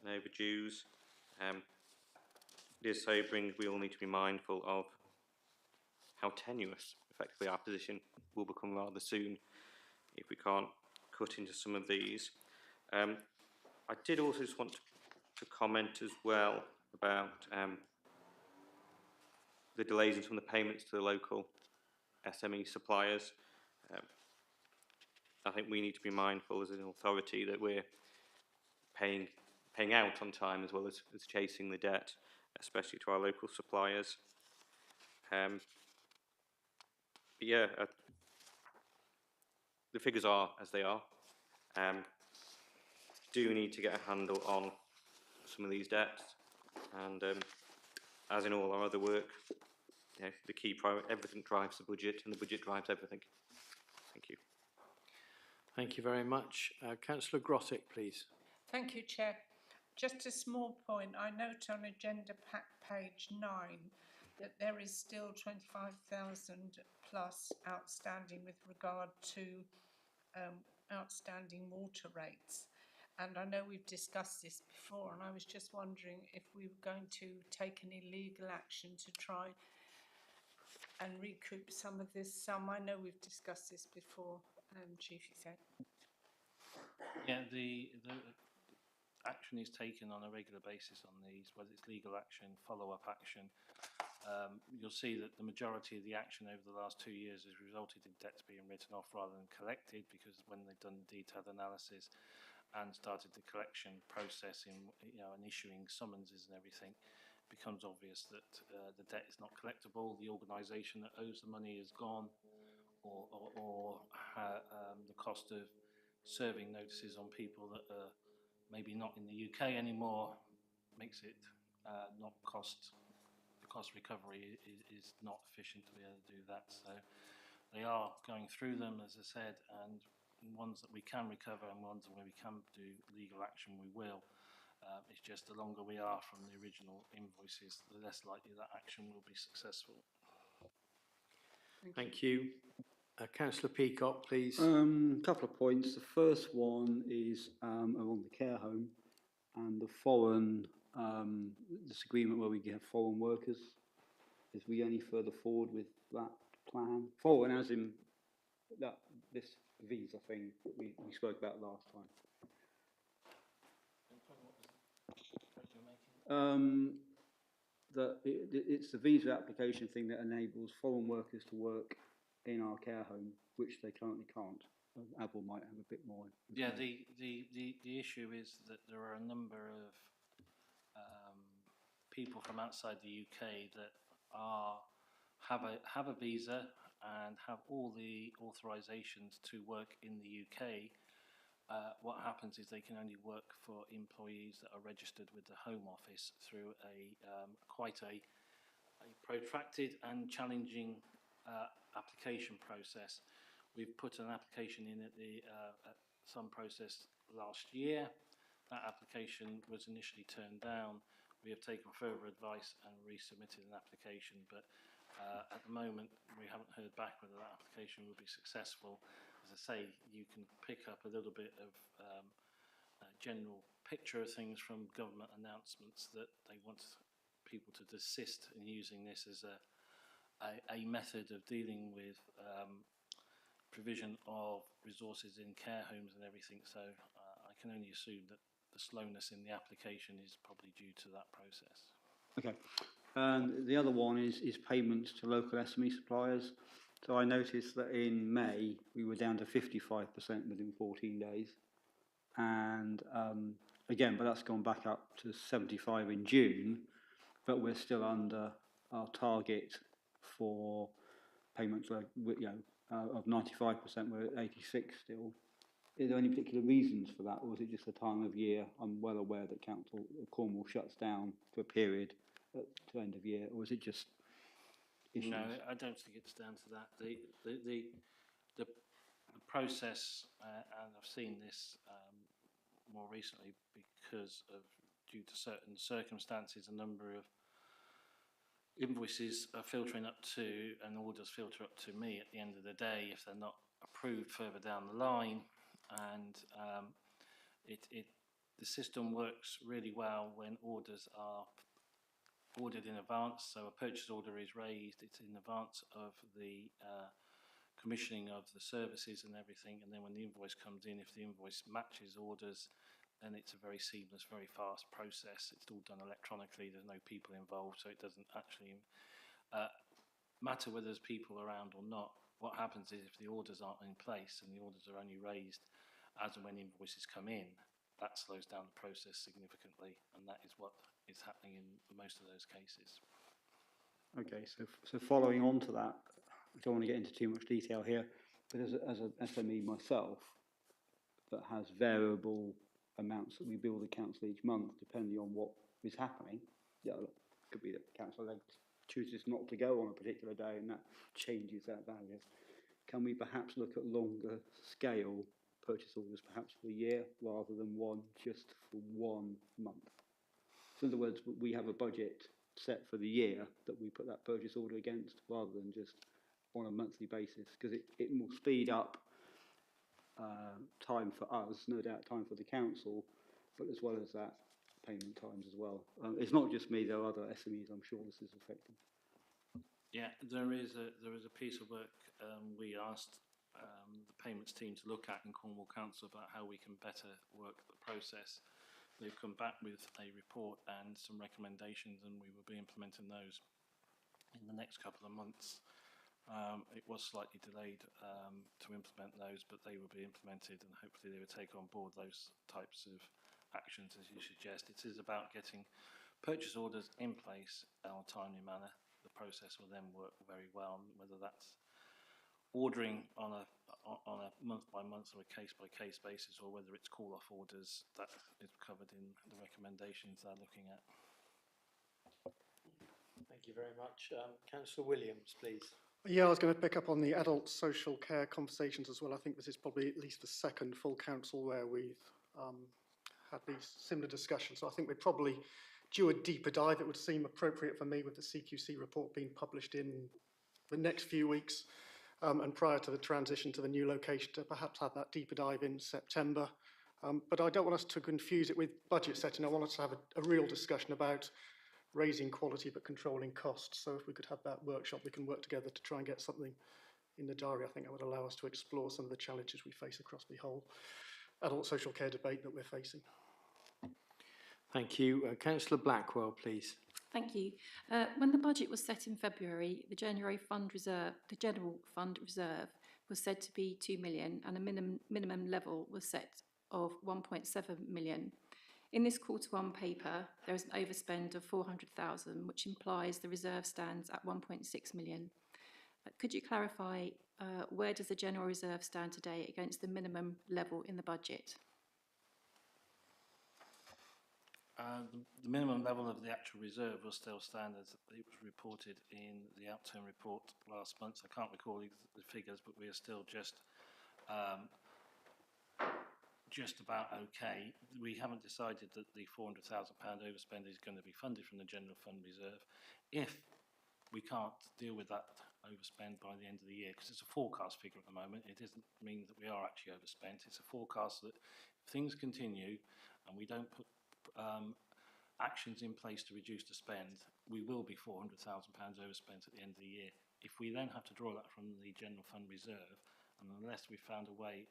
and overdues. It is sobering. We all need to be mindful of how tenuous, effectively, our position will become rather soon if we can't cut into some of these. I did also just want to comment as well about the delays in some of the payments to the local SME suppliers. I think we need to be mindful as an authority that we're paying out on time as well as chasing the debt, especially to our local suppliers. But yeah, the figures are as they are. Do need to get a handle on some of these debts, and as in all our other work, you know, the key everything drives the budget, and the budget drives everything. Thank you. Thank you very much. Councillor Grottick, please. Thank you, Chair. Just a small point. I note on Agenda Pack page 9 that there is still 25,000 plus outstanding with regard to outstanding water rates. And I know we've discussed this before, and I was just wondering if we were going to take any legal action to try and recoup some of this sum. I know we've discussed this before, Chief Exec. Yeah, the action is taken on a regular basis on these, whether it's legal action, follow-up action. You'll see that the majority of the action over the last 2 years has resulted in debts being written off rather than collected, because when they've done detailed analysis and started the collection process in, and issuing summonses and everything, it becomes obvious that the debt is not collectible. The organisation that owes the money is gone, or the cost of serving notices on people that are maybe not in the UK anymore makes it not cost. The cost recovery is not efficient to be able to do that. So they are going through them, as I said, and ones that we can recover and ones where we can do legal action, we will. It's just the longer we are from the original invoices, the less likely that action will be successful. Thank you. Councillor Peacock, please. Couple of points. The first one is around the care home and the foreign disagreement where we get foreign workers. Is we any further forward with that plan? Foreign as in this visa thing that we spoke about last time. It's the visa application thing that enables foreign workers to work in our care home, which they currently can't. Abel might have a bit more. Yeah, the issue is that there are a number of people from outside the UK that have a visa and have all the authorisations to work in the UK. What happens is they can only work for employees that are registered with the Home Office through quite a protracted and challenging application process. We've put an application in at some process last year. That application was initially turned down. We have taken further advice and resubmitted an application, but at the moment we haven't heard back whether that application will be successful. As I say, you can pick up a little bit of a general picture of things from government announcements that they want people to desist in using this as a method of dealing with provision of resources in care homes and everything. So I can only assume that the slowness in the application is probably due to that process. Okay. The other one is payments to local SME suppliers. So I noticed that in May we were down to 55% within 14 days, and again, but that's gone back up to 75 in June. But we're still under our target for payments, of 95%. We're at 86 still. Is there any particular reasons for that, or is it just the time of year? I'm well aware that Cornwall shuts down for a period to end of year, or is it just issues? No, I don't think it's down to that. The process, and I've seen this more recently because of, due to certain circumstances, a number of invoices are filtering up to and orders filter up to me at the end of the day if they're not approved further down the line. And the system works really well when orders are ordered in advance. So a purchase order is raised, it's in advance of the commissioning of the services and everything, and then when the invoice comes in, if the invoice matches orders, then it's a very seamless, very fast process. It's all done electronically, there's no people involved, so it doesn't actually matter whether there's people around or not. What happens is if the orders aren't in place and the orders are only raised as and when invoices come in, that slows down the process significantly, and that is what is happening in most of those cases. Okay, so following on to that, I don't want to get into too much detail here, but as an SME myself that has variable amounts that we bill the council each month, depending on what is happening, yeah, it could be that the council chooses not to go on a particular day and that changes that value. Can we perhaps look at longer scale purchase orders, perhaps for a year, rather than one just for 1 month? So in other words, we have a budget set for the year that we put that purchase order against, rather than just on a monthly basis, because it will speed up time for us, no doubt time for the council, but as well as that, payment times as well. It's not just me, there are other SMEs I'm sure this is affecting. Yeah, there is a piece of work we asked the payments team to look at in Cornwall Council about how we can better work the process. They've come back with a report and some recommendations, and we will be implementing those in the next couple of months. It was slightly delayed to implement those, but they will be implemented, and hopefully they will take on board those types of actions as you suggest. It is about getting purchase orders in place in a timely manner. The process will then work very well, whether that's ordering on a month by month or a case by case basis, or whether it's call off orders. That is covered in the recommendations they're looking at. Thank you very much. Councillor Williams, please. Yeah, I was going to pick up on the adult social care conversations as well. I think this is probably at least the second full council where we've had these similar discussions. So I think we're probably due a deeper dive. It would seem appropriate for me with the CQC report being published in the next few weeks and prior to the transition to the new location to perhaps have that deeper dive in September. But I don't want us to confuse it with budget setting. I want us to have a real discussion about raising quality but controlling costs. So if we could have that workshop, we can work together to try and get something in the diary. I think that would allow us to explore some of the challenges we face across the whole adult social care debate that we're facing. Thank you. Councillor Blackwell, please. Thank you. When the budget was set in February, the general fund reserve was said to be 2 million and a minimum level was set of 1.7 million. In this Q1 paper, there is an overspend of 400,000, which implies the reserve stands at 1.6 million. Could you clarify where does the general reserve stand today against the minimum level in the budget? The minimum level of the actual reserve will still stand as it was reported in the outturn report last month. I can't recall the figures, but we are still just about okay. We haven't decided that the £400,000 overspend is going to be funded from the general fund reserve. If we can't deal with that overspend by the end of the year, because it's a forecast figure at the moment, it doesn't mean that we are actually overspent. It's a forecast that if things continue and we don't put actions in place to reduce the spend, we will be £400,000 overspent at the end of the year. If we then have to draw that from the general fund reserve, and unless we've found a way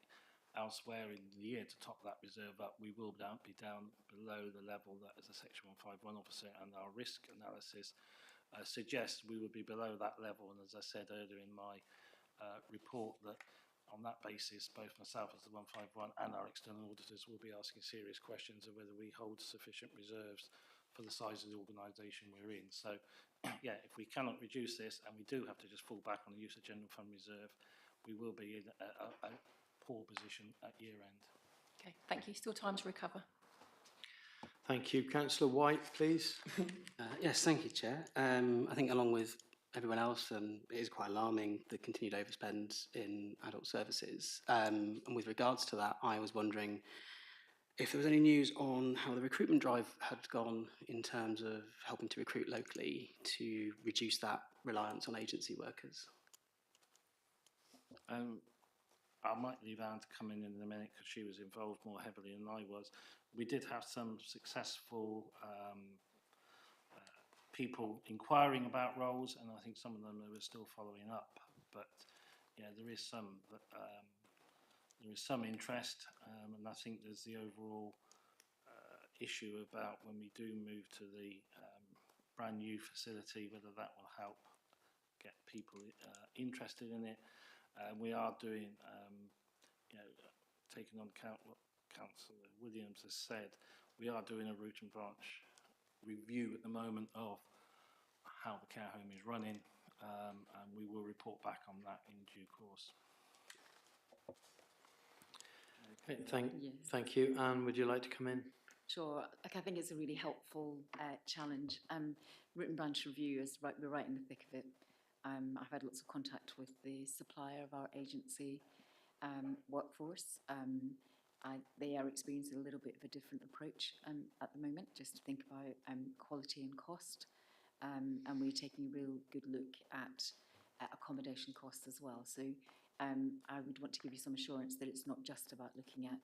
elsewhere in the year to top that reserve up, we will be down below the level that as a Section 151 officer and our risk analysis suggests we would be below that level. And as I said earlier in my report, that on that basis, both myself as the 151 and our external auditors will be asking serious questions of whether we hold sufficient reserves for the size of the organisation we're in. So, yeah, if we cannot reduce this and we do have to just fall back on the use of general fund reserve, we will be in a poor position at year end. Okay, thank you. Still time to recover. Thank you. Councillor White, please. Yes, thank you, Chair. I think along with everyone else, it is quite alarming, the continued overspend in adult services. And with regards to that, I was wondering, if there was any news on how the recruitment drive had gone in terms of helping to recruit locally to reduce that reliance on agency workers. I might leave Anne to come in a minute because she was involved more heavily than I was. We did have some successful people inquiring about roles, and I think some of them they were still following up. But yeah, there is some interest, and I think there's the overall issue about when we do move to the brand new facility, whether that will help get people interested in it. We are doing, taking on account what Councillor Williams has said, we are doing a root and branch review at the moment of how the care home is running, and we will report back on that in due course. Okay, thank you. Anne, would you like to come in? Sure. I think it's a really helpful challenge. Root and branch review is right. We're right in the thick of it. I've had lots of contact with the supplier of our agency workforce. They are experiencing a little bit of a different approach at the moment, just to think about quality and cost. And we're taking a real good look at accommodation costs as well. So I would want to give you some assurance that it's not just about looking at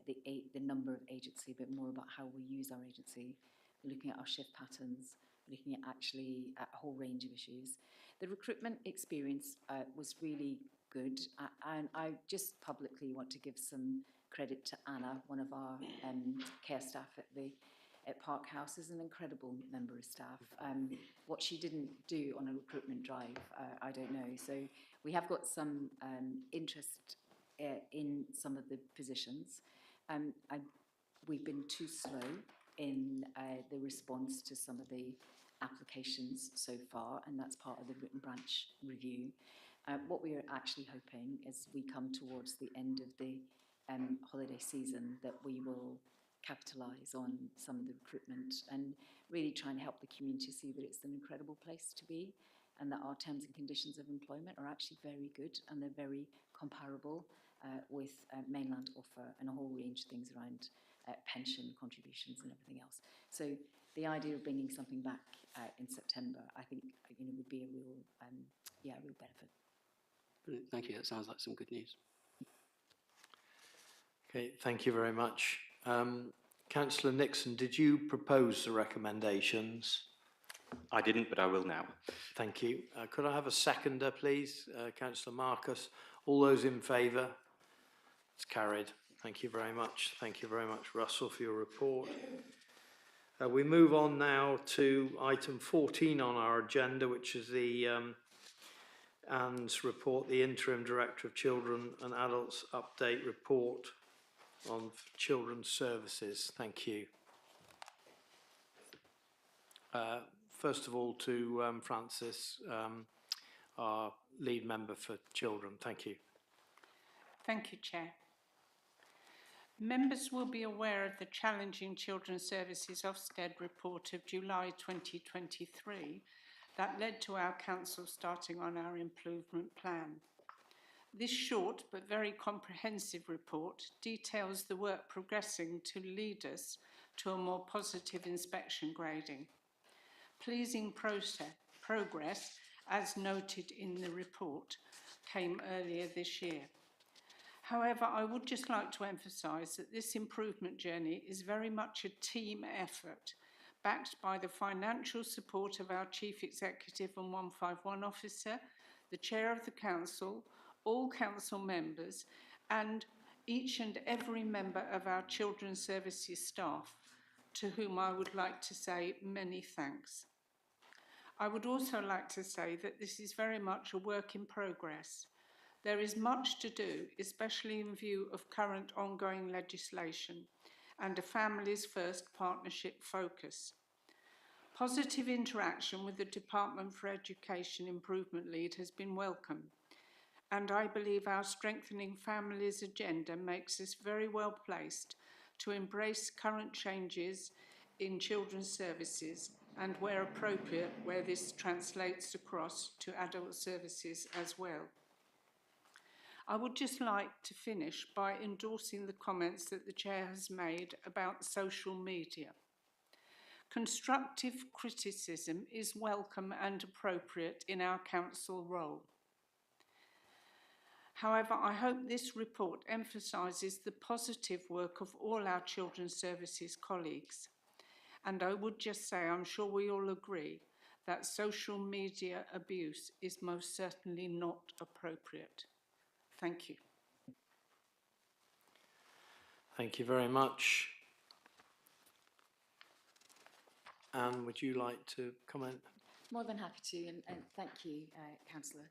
the number of agency, but more about how we use our agency. We're looking at our shift patterns, looking at actually a whole range of issues. The recruitment experience was really good, and I just publicly want to give some credit to Anna, one of our care staff at Park House, is an incredible member of staff. What she didn't do on a recruitment drive, I don't know. So we have got some interest in some of the positions. We've been too slow in the response to some of the applications so far, and that's part of the root and branch review. What we are actually hoping as we come towards the end of the holiday season that we will capitalise on some of the recruitment and really try and help the community see that it's an incredible place to be, and that our terms and conditions of employment are actually very good and they're very comparable with mainland offer and a whole range of things around pension contributions and everything else. So the idea of bringing something back in September, I think, would be a real, real benefit. Brilliant. Thank you. That sounds like some good news. Okay, thank you very much. Councillor Nixon, did you propose the recommendations? I didn't, but I will now. Thank you. Could I have a seconder, please? Councillor Marcus. All those in favour? It's carried. Thank you very much. Thank you very much, Russell, for your report. We move on now to item 14 on our agenda, which is the Anne's report, the Interim Director of Children and Adults Update Report on Children's Services. Thank you. First of all, to Francis, our lead member for children. Thank you. Thank you, Chair. Members will be aware of the Challenging Children's Services Ofsted report of July 2023 that led to our council starting on our improvement plan. This short but very comprehensive report details the work progressing to lead us to a more positive inspection grading. Pleasing progress, as noted in the report, came earlier this year. However, I would just like to emphasise that this improvement journey is very much a team effort, backed by the financial support of our Chief Executive and 151 Officer, the Chair of the Council, all Council members, and each and every member of our Children's Services staff, to whom I would like to say many thanks. I would also like to say that this is very much a work in progress. There is much to do, especially in view of current ongoing legislation and a Families First partnership focus. Positive interaction with the Department for Education Improvement Lead has been welcome, and I believe our Strengthening Families agenda makes us very well placed to embrace current changes in children's services and, where appropriate, where this translates across to adult services as well. I would just like to finish by endorsing the comments that the Chair has made about social media. Constructive criticism is welcome and appropriate in our council role. However, I hope this report emphasises the positive work of all our Children's Services colleagues. And I would just say, I'm sure we all agree, that social media abuse is most certainly not appropriate. Thank you. Thank you very much. Anne, would you like to comment? More than happy to, and thank you, Councillor.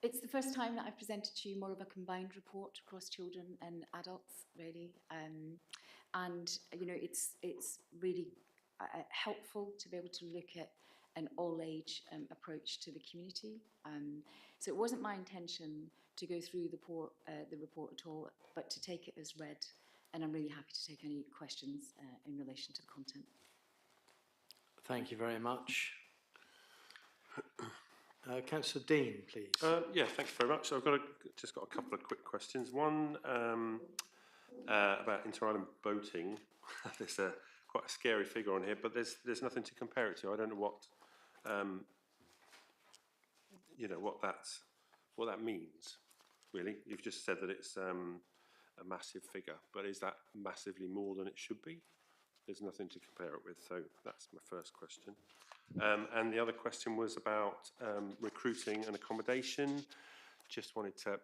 It's the first time that I've presented to you more of a combined report across children and adults, really. And, you know, it's really helpful to be able to look at an all-age approach to the community. So it wasn't my intention to go through the report at all, but to take it as read, and I'm really happy to take any questions in relation to the content. Thank you very much. Councillor Dean, please. Yeah, thank you very much. So I've just got a couple of quick questions. One about inter-island boating. There's quite a scary figure on here, but there's nothing to compare it to. I don't know what you know what that means. Really, you've just said that it's a massive figure, but is that massively more than it should be? There's nothing to compare it with, so that's my first question. And the other question was about recruiting and accommodation. Just wanted to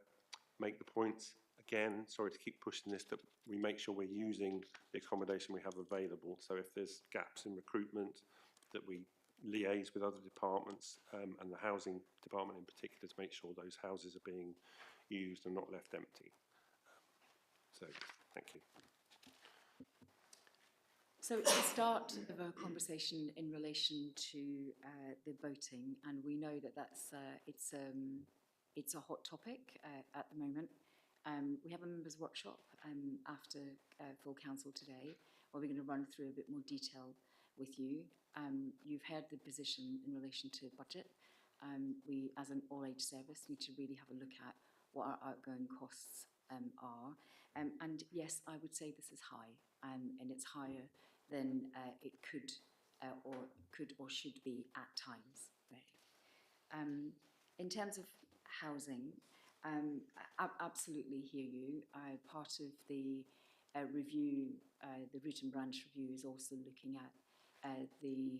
make the point, again, sorry to keep pushing this, that we make sure we're using the accommodation we have available. So if there's gaps in recruitment, that we liaise with other departments and the housing department in particular to make sure those houses are being used and not left empty. So, thank you. So it's the start of a conversation in relation to the voting, and we know that it's a hot topic at the moment. We have a members' workshop after full council today, where we're going to run through a bit more detail with you. You've heard the position in relation to budget. We, as an all-age service, need to really have a look at what our outgoing costs are. And yes, I would say this is high, and it's higher than it could or should be at times, really. In terms of housing, I absolutely hear you. Part of the review, the root and branch review, is also looking at the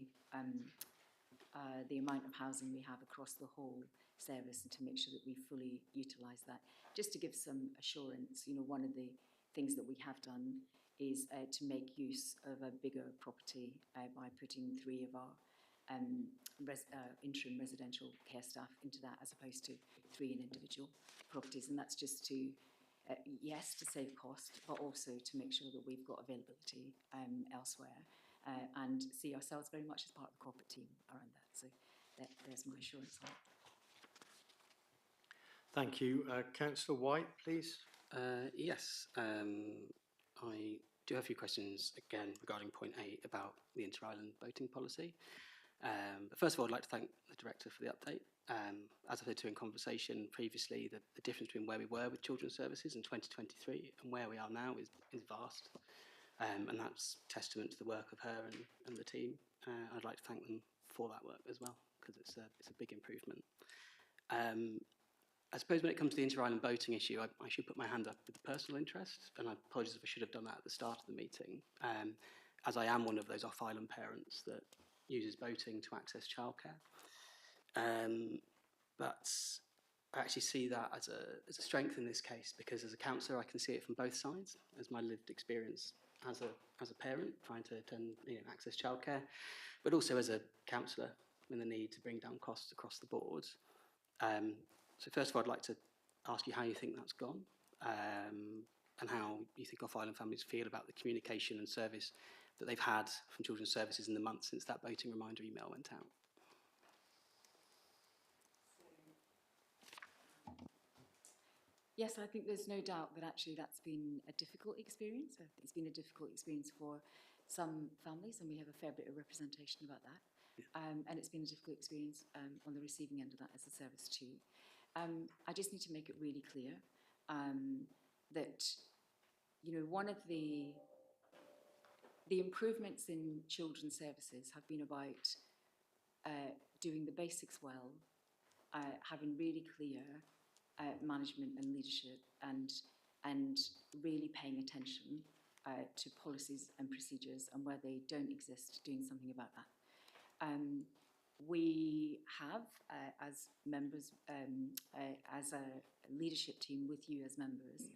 amount of housing we have across the whole service, and to make sure that we fully utilise that. Just to give some assurance, you know, one of the things that we have done is to make use of a bigger property by putting 3 of our interim residential care staff into that, as opposed to 3 in individual properties. And that's just to, yes, to save cost, but also to make sure that we've got availability elsewhere, and see ourselves very much as part of the corporate team around that. So there's my assurance on it. Thank you. Councillor White, please. Yes, I do have a few questions again regarding point 8 about the inter-island boating policy. But first of all, I'd like to thank the Director for the update. As I said to in conversation previously, the difference between where we were with Children's Services in 2023 and where we are now is vast. And that's testament to the work of her and the team. I'd like to thank them for that work as well, because it's a big improvement. I suppose when it comes to the inter-island boating issue, I should put my hand up with a personal interest, and I apologise if I should have done that at the start of the meeting, as I am one of those off-island parents that uses boating to access childcare. But I actually see that as a strength in this case, because as a counsellor I can see it from both sides, as my lived experience as a parent trying to access childcare, but also as a counsellor and the need to bring down costs across the board. So first of all, I'd like to ask you how you think that's gone, and how you think off-island families feel about the communication and service that they've had from Children's Services in the months since that boating reminder email went out. Yes, I think there's no doubt that actually that's been a difficult experience. It's been a difficult experience for some families, and we have a fair bit of representation about that. Yeah. And it's been a difficult experience on the receiving end of that as a service too. I just need to make it really clear that, you know, one of the improvements in children's services have been about doing the basics well, having really clear management and leadership, and really paying attention to policies and procedures, and where they don't exist, doing something about that. We have, as members, as a leadership team with you as members,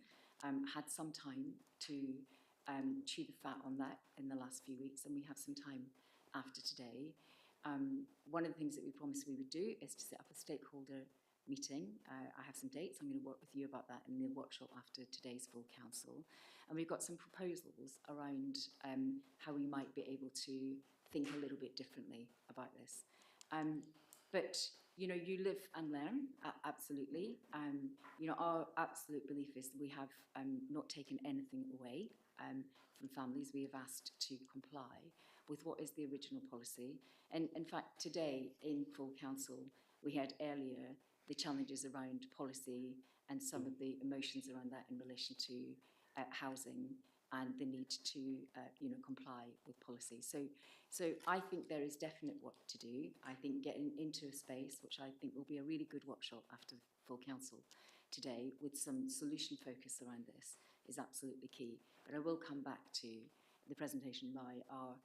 had some time to chew the fat on that in the last few weeks, and we have some time after today. One of the things that we promised we would do is to set up a stakeholder meeting. I have some dates. I'm going to work with you about that in the workshop after today's full council. And we've got some proposals around how we might be able to think a little bit differently about this. But, you know, you live and learn, absolutely. You know, our absolute belief is that we have not taken anything away from families. We have asked to comply with what is the original policy. And in fact, today in full council, we had earlier the challenges around policy and some of the emotions around that in relation to housing and the need to, you know, comply with policy. So I think there is definite work to do. I think getting into a space, which I think will be a really good workshop after full council today, with some solution focus around this, is absolutely key. But I will come back to the presentation by our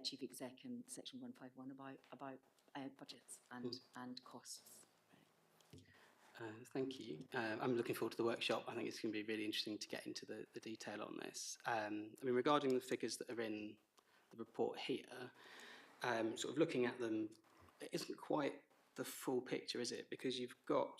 Chief Exec in Section 151 about budgets and costs. Thank you. I'm looking forward to the workshop. I think it's going to be really interesting to get into the detail on this. I mean, regarding the figures that are in the report here, sort of looking at them, it isn't quite the full picture, is it? Because you've got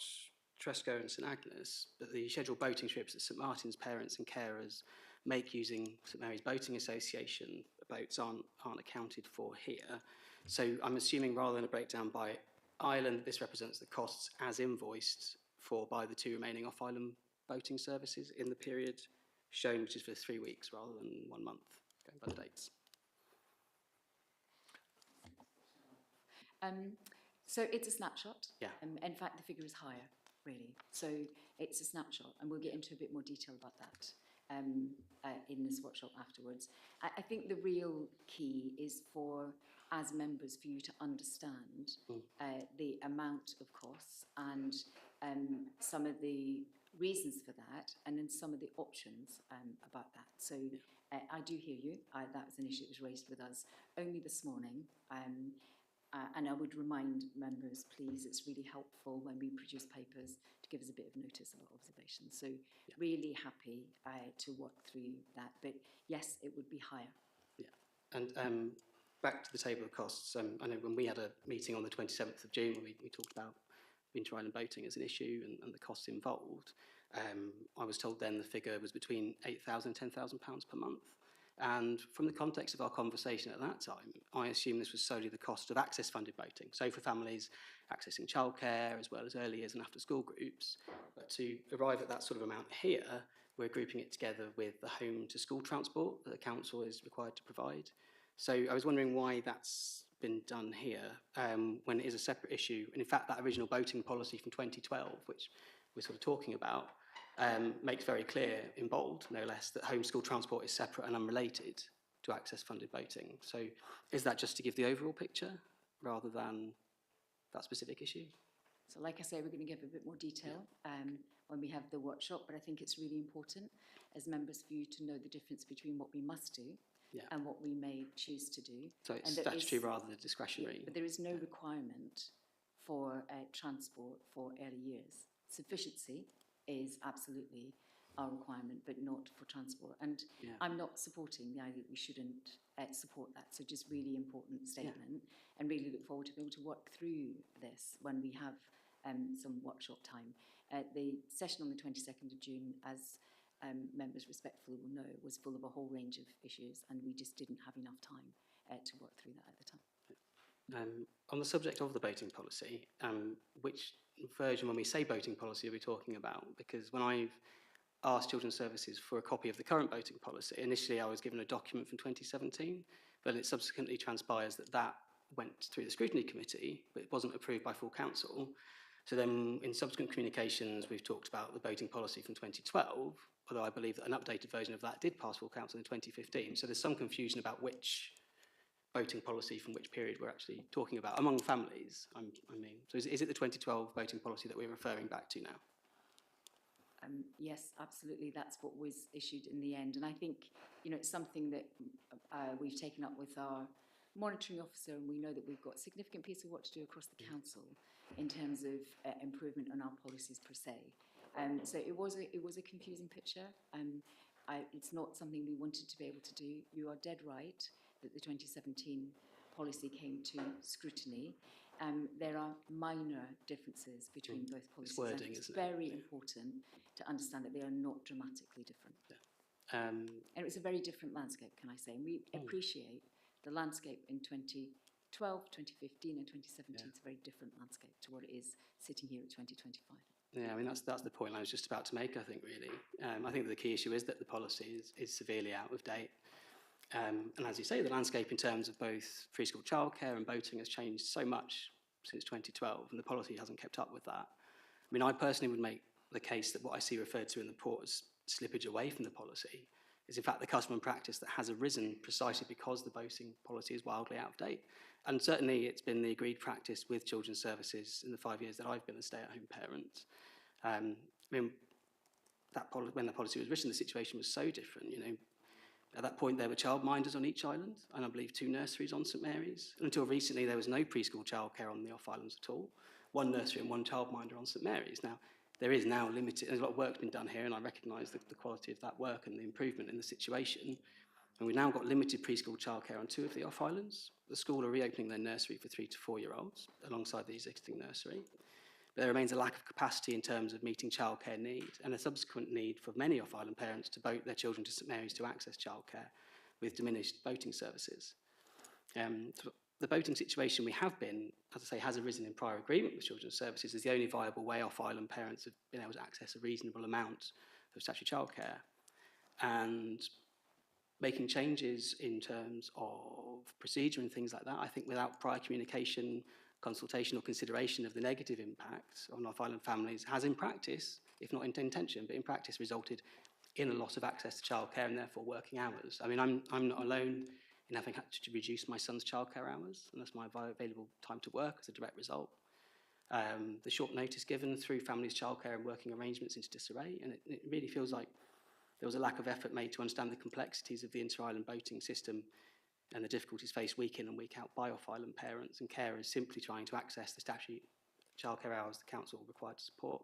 Tresco and St Agnes, but the scheduled boating trips that St Martin's parents and carers make using St Mary's Boating Association boats aren't accounted for here. So I'm assuming rather than a breakdown by island, this represents the costs as invoiced for by the two remaining off-island boating services in the period shown, which is for 3 weeks rather than 1 month, going by the dates. So it's a snapshot. Yeah. In fact, the figure is higher, really. So it's a snapshot, and we'll get into a bit more detail about that in this workshop afterwards. I think the real key is for, as members, for you to understand the amount of costs and some of the reasons for that, and then some of the options about that. So I do hear you. That was an issue that was raised with us only this morning. And I would remind members, please, it's really helpful when we produce papers to give us a bit of notice of our observations. So really happy to work through that. But yes, it would be higher. Yeah. And back to the table of costs, I know when we had a meeting on the 27th of June, we talked about inter-island boating as an issue and the costs involved. I was told then the figure was between £8,000 and £10,000 per month. And from the context of our conversation at that time, I assume this was solely the cost of access-funded boating. So for families accessing childcare as well as early years and after-school groups. But to arrive at that sort of amount here, we're grouping it together with the home-to-school transport that the council is required to provide. So I was wondering why that's been done here when it is a separate issue. And in fact, that original boating policy from 2012, which we're sort of talking about, makes very clear, in bold, no less, that homeschool transport is separate and unrelated to access-funded boating. So is that just to give the overall picture rather than that specific issue? So like I say, we're going to give a bit more detail when we have the workshop, but I think it's really important as members for you to know the difference between what we must do and what we may choose to do. So it's statutory rather than discretionary. But there is no requirement for transport for early years. Sufficiency is absolutely our requirement, but not for transport. And I'm not supporting the idea that we shouldn't support that. So just really important statement, and really look forward to be able to work through this when we have some workshop time. The session on the 22nd of June, as members respectfully will know, was full of a whole range of issues, and we just didn't have enough time to work through that at the time. On the subject of the boating policy, which version, when we say boating policy, are we talking about? Because when I've asked Children's Services for a copy of the current boating policy, initially I was given a document from 2017, but it subsequently transpires that that went through the scrutiny committee, but it wasn't approved by full council. So then in subsequent communications, we've talked about the boating policy from 2012, although I believe that an updated version of that did pass full council in 2015. So there's some confusion about which boating policy from which period we're actually talking about among families, I mean. So is it the 2012 boating policy that we're referring back to now? Yes, absolutely. That's what was issued in the end. And I think, you know, it's something that we've taken up with our monitoring officer, and we know that we've got a significant piece of work to do across the council in terms of improvement on our policies per se. So it was a confusing picture. It's not something we wanted to be able to do. You are dead right that the 2017 policy came to scrutiny. There are minor differences between both policies. It's wording, and it's isn't it? very important to understand that they are not dramatically different. Yeah. And it was a very different landscape, can I say? And we appreciate the landscape in 2012, 2015 and 2017 is a very different landscape to what it is sitting here at 2025. Yeah, I mean, that's the point I was just about to make, I think, really. I think the key issue is that the policy is severely out of date. And as you say, the landscape in terms of both preschool childcare and boating has changed so much since 2012, and the policy hasn't kept up with that. I mean, I personally would make the case that what I see referred to in the report as slippage away from the policy is in fact the custom and practice that has arisen precisely because the boating policy is wildly out of date. And certainly it's been the agreed practice with children's services in the 5 years that I've been a stay-at-home parent. I mean, when the policy was written, the situation was so different, you know. At that point, there were childminders on each island, and I believe 2 nurseries on St Mary's. And until recently, there was no preschool childcare on the off-islands at all. 1 nursery and 1 childminder on St Mary's. Now, there is now limited, there's a lot of work been done here, and I recognise the quality of that work and the improvement in the situation. And we've now got limited preschool childcare on 2 of the off-islands. The school are reopening their nursery for 3 to 4-year-olds alongside the existing nursery. But there remains a lack of capacity in terms of meeting childcare need and a subsequent need for many off-island parents to boat their children to St Mary's to access childcare with diminished boating services. The boating situation we have been, as I say, has arisen in prior agreement with children's services as the only viable way off-island parents have been able to access a reasonable amount of statutory childcare. And making changes in terms of procedure and things like that, I think without prior communication, consultation or consideration of the negative impact on off-island families has in practice, if not in intention, but in practice resulted in a loss of access to childcare and therefore working hours. I mean, I'm not alone in having had to reduce my son's childcare hours, and that's my available time to work as a direct result. The short notice given threw families' childcare and working arrangements into disarray, and it really feels like there was a lack of effort made to understand the complexities of the inter-island boating system and the difficulties faced week in and week out by off-island parents and carers simply trying to access the statutory childcare hours the council required to support.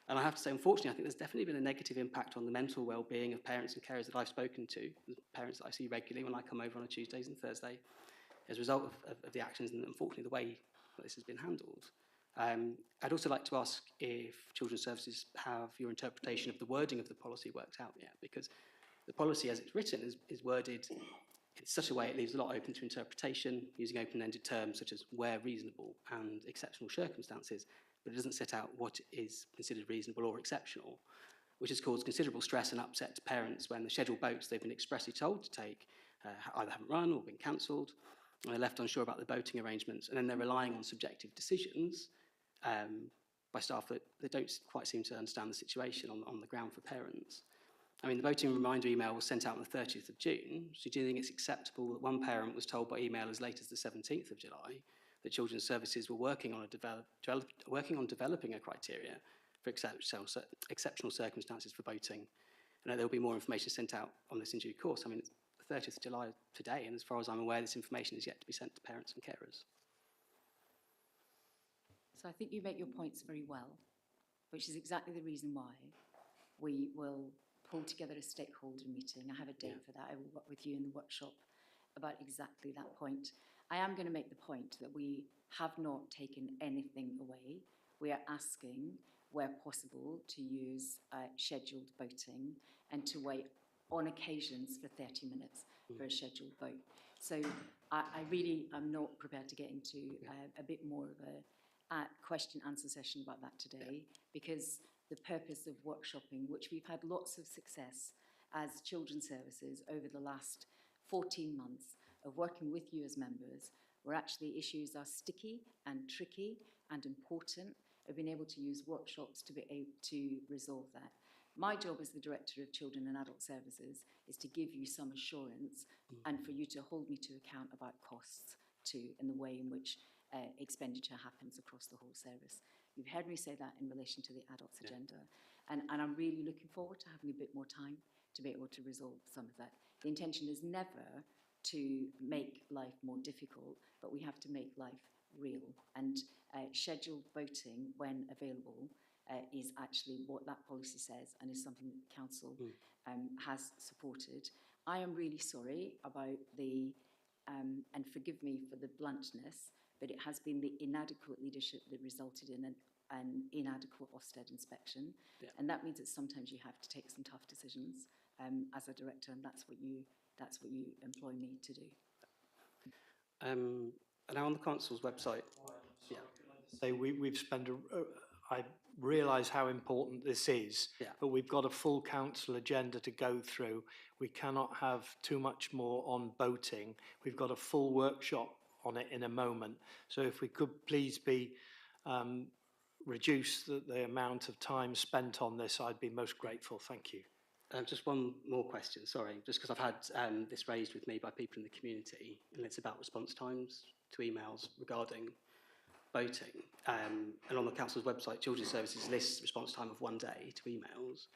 And I have to say, unfortunately, I think there's definitely been a negative impact on the mental well-being of parents and carers that I've spoken to, parents that I see regularly when I come over on a Tuesdays and Thursday, as a result of the actions and, unfortunately, the way that this has been handled. I'd also like to ask if Children's Services have your interpretation of the wording of the policy worked out yet, because the policy as it's written is worded in such a way it leaves a lot open to interpretation, using open-ended terms such as where reasonable and exceptional circumstances, but it doesn't set out what is considered reasonable or exceptional, which has caused considerable stress and upset to parents when the scheduled boats they've been expressly told to take either haven't run or been cancelled, and they're left unsure about the boating arrangements, and then they're relying on subjective decisions by staff that don't quite seem to understand the situation on the ground for parents. I mean, the boating reminder email was sent out on the 30th of June, so do you think it's acceptable that one parent was told by email as late as the 17th of July that Children's Services were working on developing a criteria for exceptional circumstances for boating, and that there will be more information sent out on this in due course? I mean, it's the 30th of July today, and as far as I'm aware, this information is yet to be sent to parents and carers. So I think you make your points very well, which is exactly the reason why we will pull together a stakeholder meeting. I have a date for that. I will work with you in the workshop about exactly that point. I am going to make the point that we have not taken anything away. We are asking, where possible, to use scheduled boating and to wait on occasions for 30 minutes for a scheduled boat. So I really am not prepared to get into a bit more of a question-answer session about that today, because the purpose of workshopping, which we've had lots of success as Children's Services over the last 14 months of working with you as members, where actually issues are sticky and tricky and important, We've been able to use workshops to be able to resolve that. My job as the Director of Children and Adult Services is to give you some assurance and for you to hold me to account about costs too, and the way in which expenditure happens across the whole service. You've heard me say that in relation to the adults agenda, and I'm really looking forward to having a bit more time to be able to resolve some of that. The intention is never to make life more difficult, but we have to make life real, and scheduled voting when available is actually what that policy says, and is something that the council has supported. I am really sorry about the, and forgive me for the bluntness, but it has been the inadequate leadership that resulted in an inadequate Ofsted inspection. Yeah. And that means that sometimes you have to take some tough decisions as a director, and that's what you employ me to do. And now on the council's website, yeah. So we've spent, I realise how important this is, Yeah. but we've got a full council agenda to go through. We cannot have too much more on boating. We've got a full workshop on it in a moment. So if we could please be reduce the amount of time spent on this, I'd be most grateful. Thank you. Just one more question, sorry, just because I've had this raised with me by people in the community, and it's about response times to emails regarding voting. And on the council's website, Children's Services lists response time of 1 day to emails,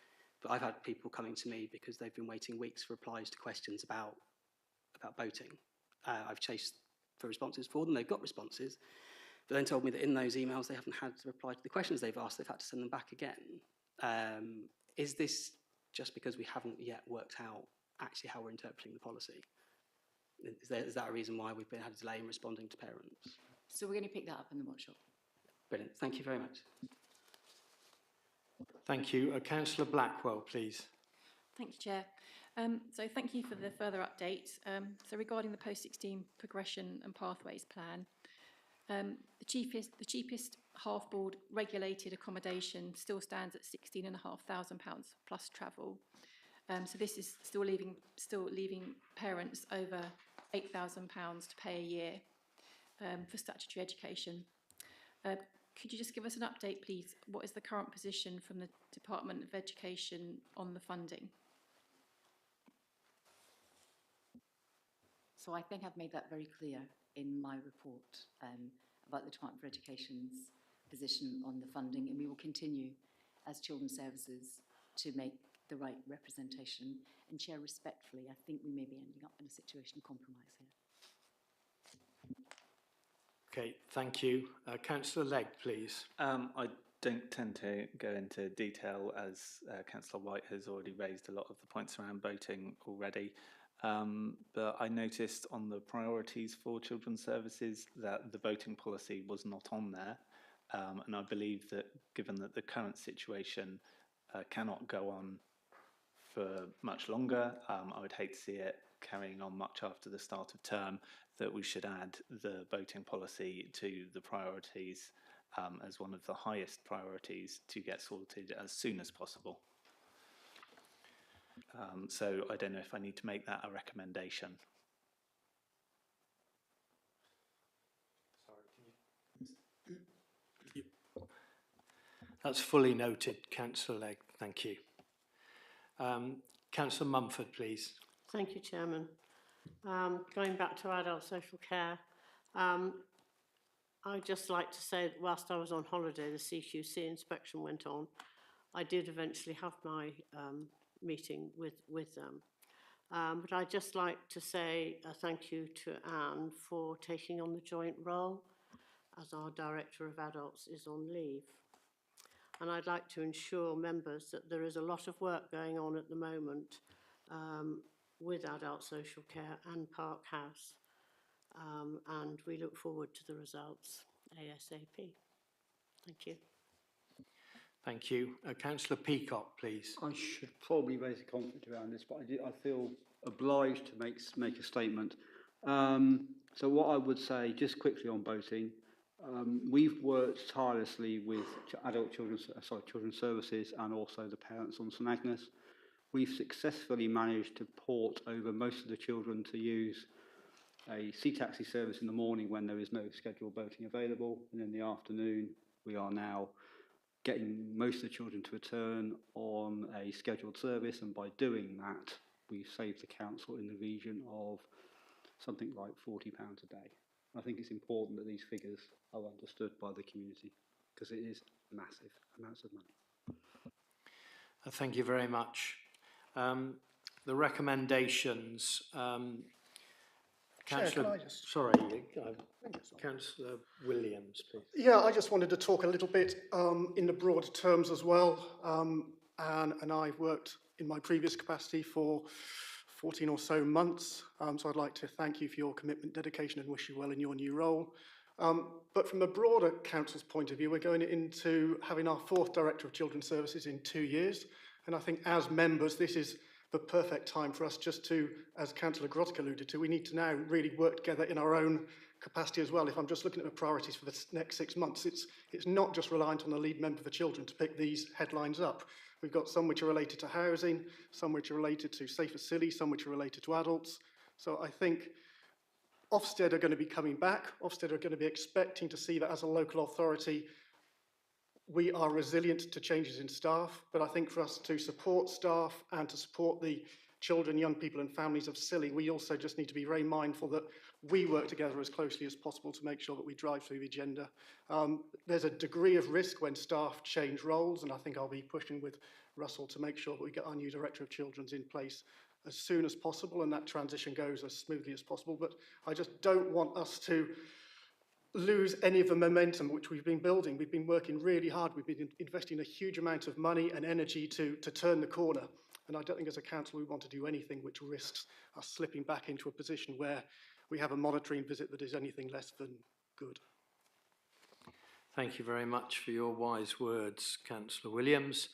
but I've had people coming to me because they've been waiting weeks for replies to questions about voting. I've chased for responses for them, they've got responses, but then told me that in those emails they haven't had to reply to the questions they've asked, they've had to send them back again. Is this just because we haven't yet worked out actually how we're interpreting the policy? Is that a reason why we've had a delay in responding to parents? So we're going to pick that up in the workshop. Brilliant, thank you very much. Thank you. Councillor Blackwell, please. Thank you, Chair. So thank you for the further update. So regarding the post-16 progression and pathways plan, the cheapest half-board regulated accommodation still stands at £16,500 plus travel. So this is still leaving parents over £8,000 to pay a year for statutory education. Could you just give us an update, please? What is the current position from the Department of Education on the funding? So I think I've made that very clear in my report about the Department for Education's position on the funding, and we will continue as Children's Services to make the right representation. And Chair, respectfully, I think we may be ending up in a situation of compromise here. Okay, thank you. Councillor Legg, please. I don't tend to go into detail, as Councillor White has already raised a lot of the points around voting already. But I noticed on the priorities for Children's Services that the voting policy was not on there. And I believe that given that the current situation cannot go on for much longer, I would hate to see it carrying on much after the start of term, that we should add the voting policy to the priorities as one of the highest priorities to get sorted as soon as possible. So I don't know if I need to make that a recommendation. That's fully noted, Councillor Legg. Thank you. Councillor Mumford, please. Thank you, Chairman. Going back to adult social care, I'd just like to say that whilst I was on holiday, the CQC inspection went on. I did eventually have my meeting with them. But I'd just like to say a thank you to Anne for taking on the joint role, as our Director of Adults is on leave. And I'd like to ensure members that there is a lot of work going on at the moment with adult social care and Park House. And we look forward to the results ASAP. Thank you. Thank you. Councillor Peacock, please. I should probably raise a conflict around this, but I feel obliged to make a statement. So what I would say, just quickly on voting, we've worked tirelessly with Children's Services and also the parents on St Agnes. We've successfully managed to port over most of the children to use a sea taxi service in the morning when there is no scheduled boating available, and in the afternoon We are now getting most of the children to return on a scheduled service, and by doing that, we've saved the council in the region of something like £40 a day. I think it's important that these figures are understood by the community, because it is massive amounts of money. Thank you very much. The recommendations, Chair, can Councillor, I just... sorry, Councillor Williams, please. Yeah, I just wanted to talk a little bit in the broader terms as well. And I've worked in my previous capacity for 14 or so months. So I'd like to thank you for your commitment, dedication, and wish you well in your new role. But from a broader council's point of view, we're going into having our 4th Director of Children's Services in 2 years. And I think as members, this is the perfect time for us just to, as Councillor Grottick alluded to, we need to now really work together in our own capacity as well. If I'm just looking at the priorities for the next 6 months, it's not just reliant on the lead member for children to pick these headlines up. We've got some which are related to housing, some which are related to safer silly, some which are related to adults. So I think Ofsted are going to be coming back. Ofsted are going to be expecting to see that as a local authority, we are resilient to changes in staff, but I think for us to support staff and to support the children, young people and families of Scilly, we also just need to be very mindful that we work together as closely as possible to make sure that we drive through the agenda. There's a degree of risk when staff change roles, and I think I'll be pushing with Russell to make sure that we get our new Director of Children's in place as soon as possible and that transition goes as smoothly as possible. But I just don't want us to lose any of the momentum which we've been building. We've been working really hard. We've been investing a huge amount of money and energy to turn the corner. And I don't think as a council we want to do anything which risks us slipping back into a position where we have a monitoring visit that is anything less than good. Thank you very much for your wise words, Councillor Williams.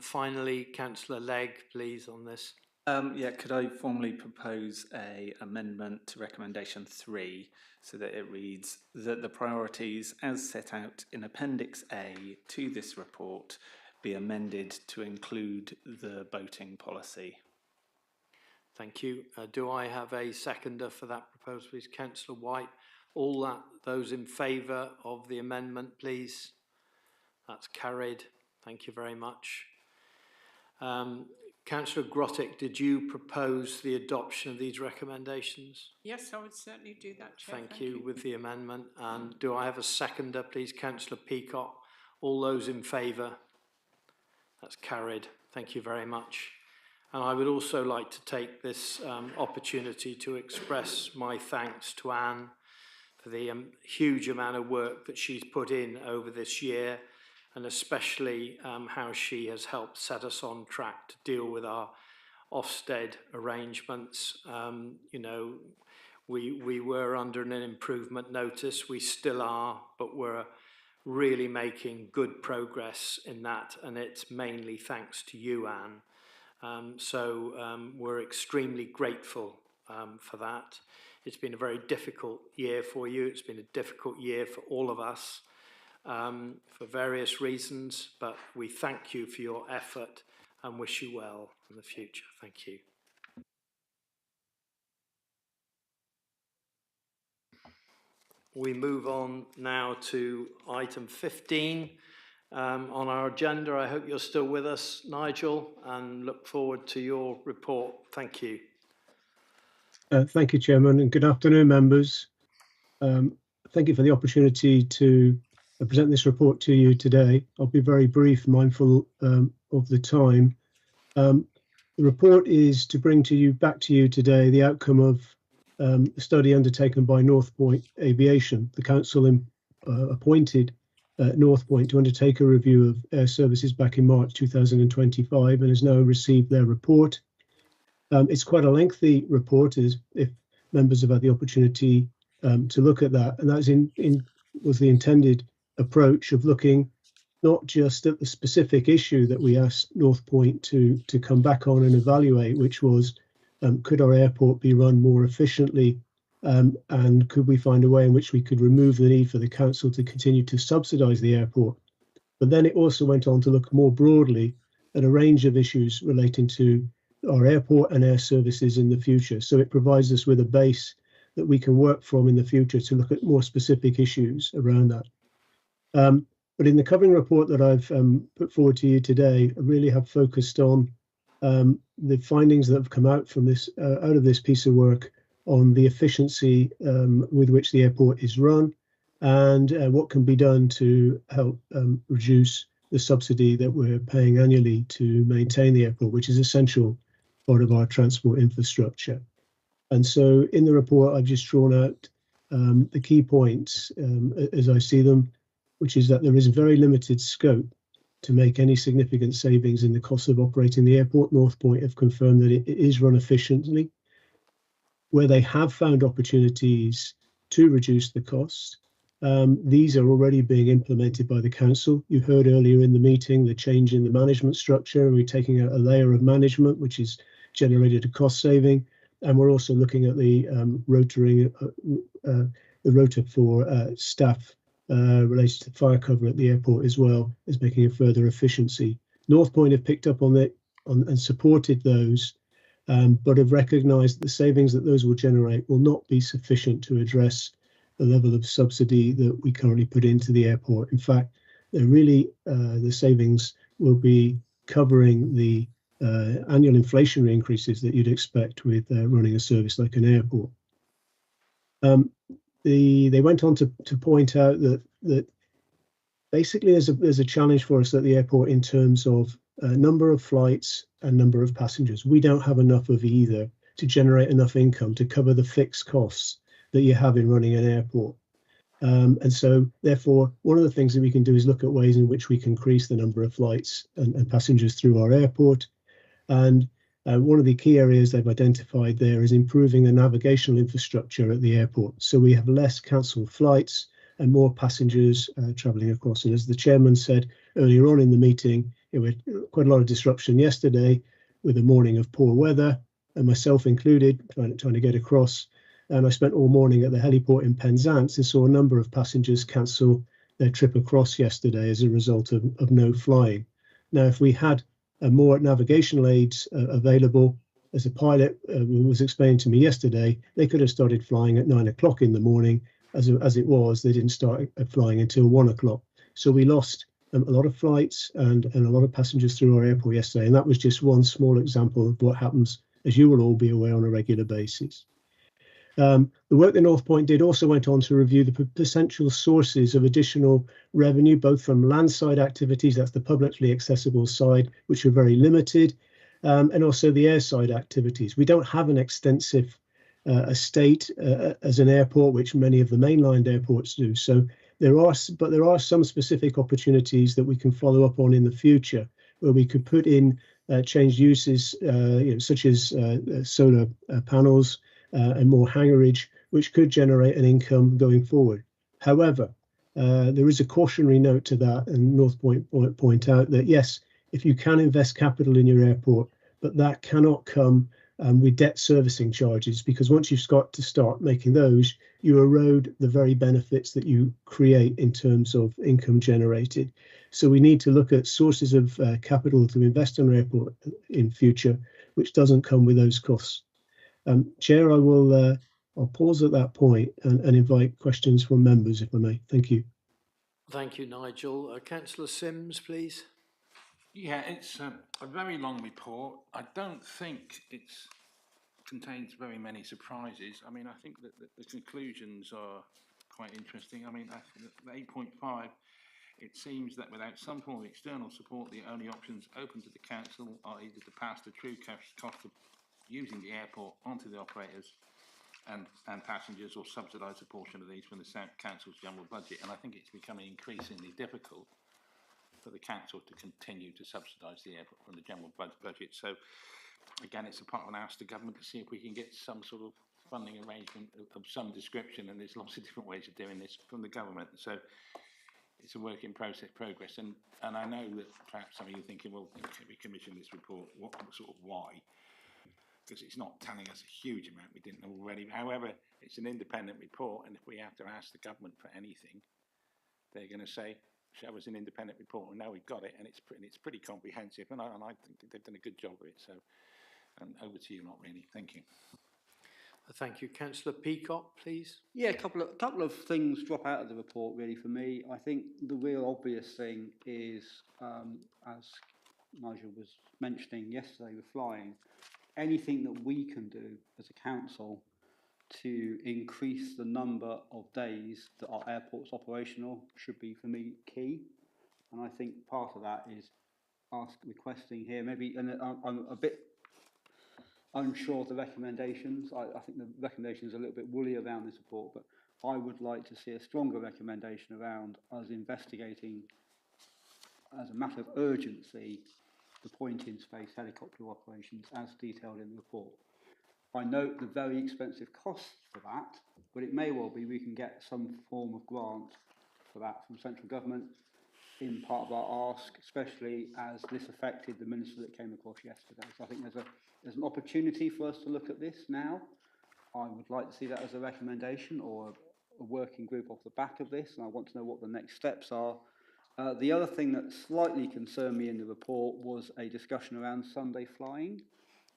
Finally, Councillor Legg, please, on this. Yeah, could I formally propose an amendment to recommendation 3 so that it reads that the priorities as set out in Appendix A to this report be amended to include the boating policy. Thank you. Do I have a seconder for that proposal, please? Councillor White. Those in favour of the amendment, please. That's carried. Thank you very much. Councillor Grottick, did you propose the adoption of these recommendations? Yes, I would certainly do that, Chair. Thank you. With the amendment. And do I have a seconder, please? Councillor Peacock. All those in favour? That's carried. Thank you very much. And I would also like to take this opportunity to express my thanks to Anne for the huge amount of work that she's put in over this year, and especially how she has helped set us on track to deal with our Ofsted arrangements. You know, we were under an improvement notice, we still are, but we're really making good progress in that, and it's mainly thanks to you, Anne. We're extremely grateful for that. It's been a very difficult year for you. It's been a difficult year for all of us for various reasons, but we thank you for your effort and wish you well in the future. Thank you. We move on now to item 15 on our agenda. I hope you're still with us, Nigel, and look forward to your report. Thank you. Thank you, Chairman, and good afternoon, members. Thank you for the opportunity to present this report to you today. I'll be very brief, mindful of the time. The report is to bring back to you today the outcome of a study undertaken by North Point Aviation. The council appointed North Point to undertake a review of air services back in March 2025 and has now received their report. It's quite a lengthy report, as if members have had the opportunity to look at that, and that was the intended approach of looking not just at the specific issue that we asked North Point to come back on and evaluate, which was could our airport be run more efficiently, and could we find a way in which we could remove the need for the council to continue to subsidise the airport. But then it also went on to look more broadly at a range of issues relating to our airport and air services in the future. So it provides us with a base that we can work from in the future to look at more specific issues around that. But in the covering report that I've put forward to you today, I really have focused on the findings that have come out from this, out of this piece of work on the efficiency with which the airport is run and what can be done to help reduce the subsidy that we're paying annually to maintain the airport, which is essential part of our transport infrastructure. And so in the report, I've just drawn out the key points as I see them, which is that there is very limited scope to make any significant savings in the cost of operating the airport. North Point have confirmed that it is run efficiently. Where they have found opportunities to reduce the cost, these are already being implemented by the council. You heard earlier in the meeting the change in the management structure, and we're taking out a layer of management, which has generated a cost saving. And we're also looking at the rota for staff related to fire cover at the airport as well as making a further efficiency. North Point have picked up on it and supported those, but have recognised that the savings that those will generate will not be sufficient to address the level of subsidy that we currently put into the airport. In fact, they're really the savings will be covering the annual inflationary increases that you'd expect with running a service like an airport. They went on to point out that basically there's a challenge for us at the airport in terms of number of flights and number of passengers. We don't have enough of either to generate enough income to cover the fixed costs that you have in running an airport. And so therefore, one of the things that we can do is look at ways in which we can increase the number of flights and passengers through our airport. And one of the key areas they've identified there is improving the navigational infrastructure at the airport. So we have less cancelled flights and more passengers travelling across. And as the chairman said earlier on in the meeting, there was quite a lot of disruption yesterday with a morning of poor weather, and myself included, trying to get across. And I spent all morning at the heliport in Penzance and saw a number of passengers cancel their trip across yesterday as a result of no flying. Now, if we had more navigational aids available, as a pilot was explaining to me yesterday, they could have started flying at 9 o'clock in the morning. As it was, they didn't start flying until 1 o'clock. So we lost a lot of flights and a lot of passengers through our airport yesterday. And that was just one small example of what happens, as you will all be aware, on a regular basis. The work that North Point did also went on to review the potential sources of additional revenue, both from landside activities, that's the publicly accessible side, which are very limited, and also the airside activities. We don't have an extensive estate as an airport, which many of the mainland airports do. So there are some specific opportunities that we can follow up on in the future, where we could put in changed uses, such as solar panels, and more hangarage, which could generate an income going forward. However, there is a cautionary note to that, and North Point point out that yes, if you can invest capital in your airport, but that cannot come with debt servicing charges, because once you've got to start making those, you erode the very benefits that you create in terms of income generated. So we need to look at sources of capital to invest in our airport in future, which doesn't come with those costs. Chair, I'll pause at that point and invite questions from members, if I may. Thank you. Thank you, Nigel. Councillor Sims, please. Yeah, it's a very long report. I don't think it contains very many surprises. I mean, I think that the conclusions are quite interesting. I mean, the 8.5, it seems that without some form of external support, the only options open to the council are either to pass the true cost of using the airport onto the operators and passengers, or subsidise a portion of these from the council's general budget. And I think it's becoming increasingly difficult for the council to continue to subsidise the airport from the general budget. So again, it's a part of an ask to government to see if we can get some sort of funding arrangement of some description, and there's lots of different ways of doing this from the government. So it's a work in progress, and I know that perhaps some of you are thinking, well, okay, we commissioned this report, what sort of why? Because it's not telling us a huge amount we didn't know already. However, it's an independent report, and if we have to ask the government for anything, they're going to say, show us an independent report, and now we've got it, and it's pretty comprehensive, and I think they've done a good job of it. So over to you, not really. Thank you. Thank you. Councillor Peacock, please. Yeah, a couple of things drop out of the report really for me. I think the real obvious thing is, as Nigel was mentioning yesterday with flying, anything that we can do as a council to increase the number of days that our airport's operational should be, for me, key. And I think part of that is requesting here, maybe, and I'm a bit unsure of the recommendations. I think the recommendations are a little bit woolly around this report, but I would like to see a stronger recommendation around us investigating, as a matter of urgency, the point-in-space helicopter operations as detailed in the report. I note the very expensive costs for that, but it may well be we can get some form of grant for that from central government in part of our ask, especially as this affected the minister that came across yesterday. So I think there's an opportunity for us to look at this now. I would like to see that as a recommendation or a working group off the back of this, and I want to know what the next steps are. The other thing that slightly concerned me in the report was a discussion around Sunday flying.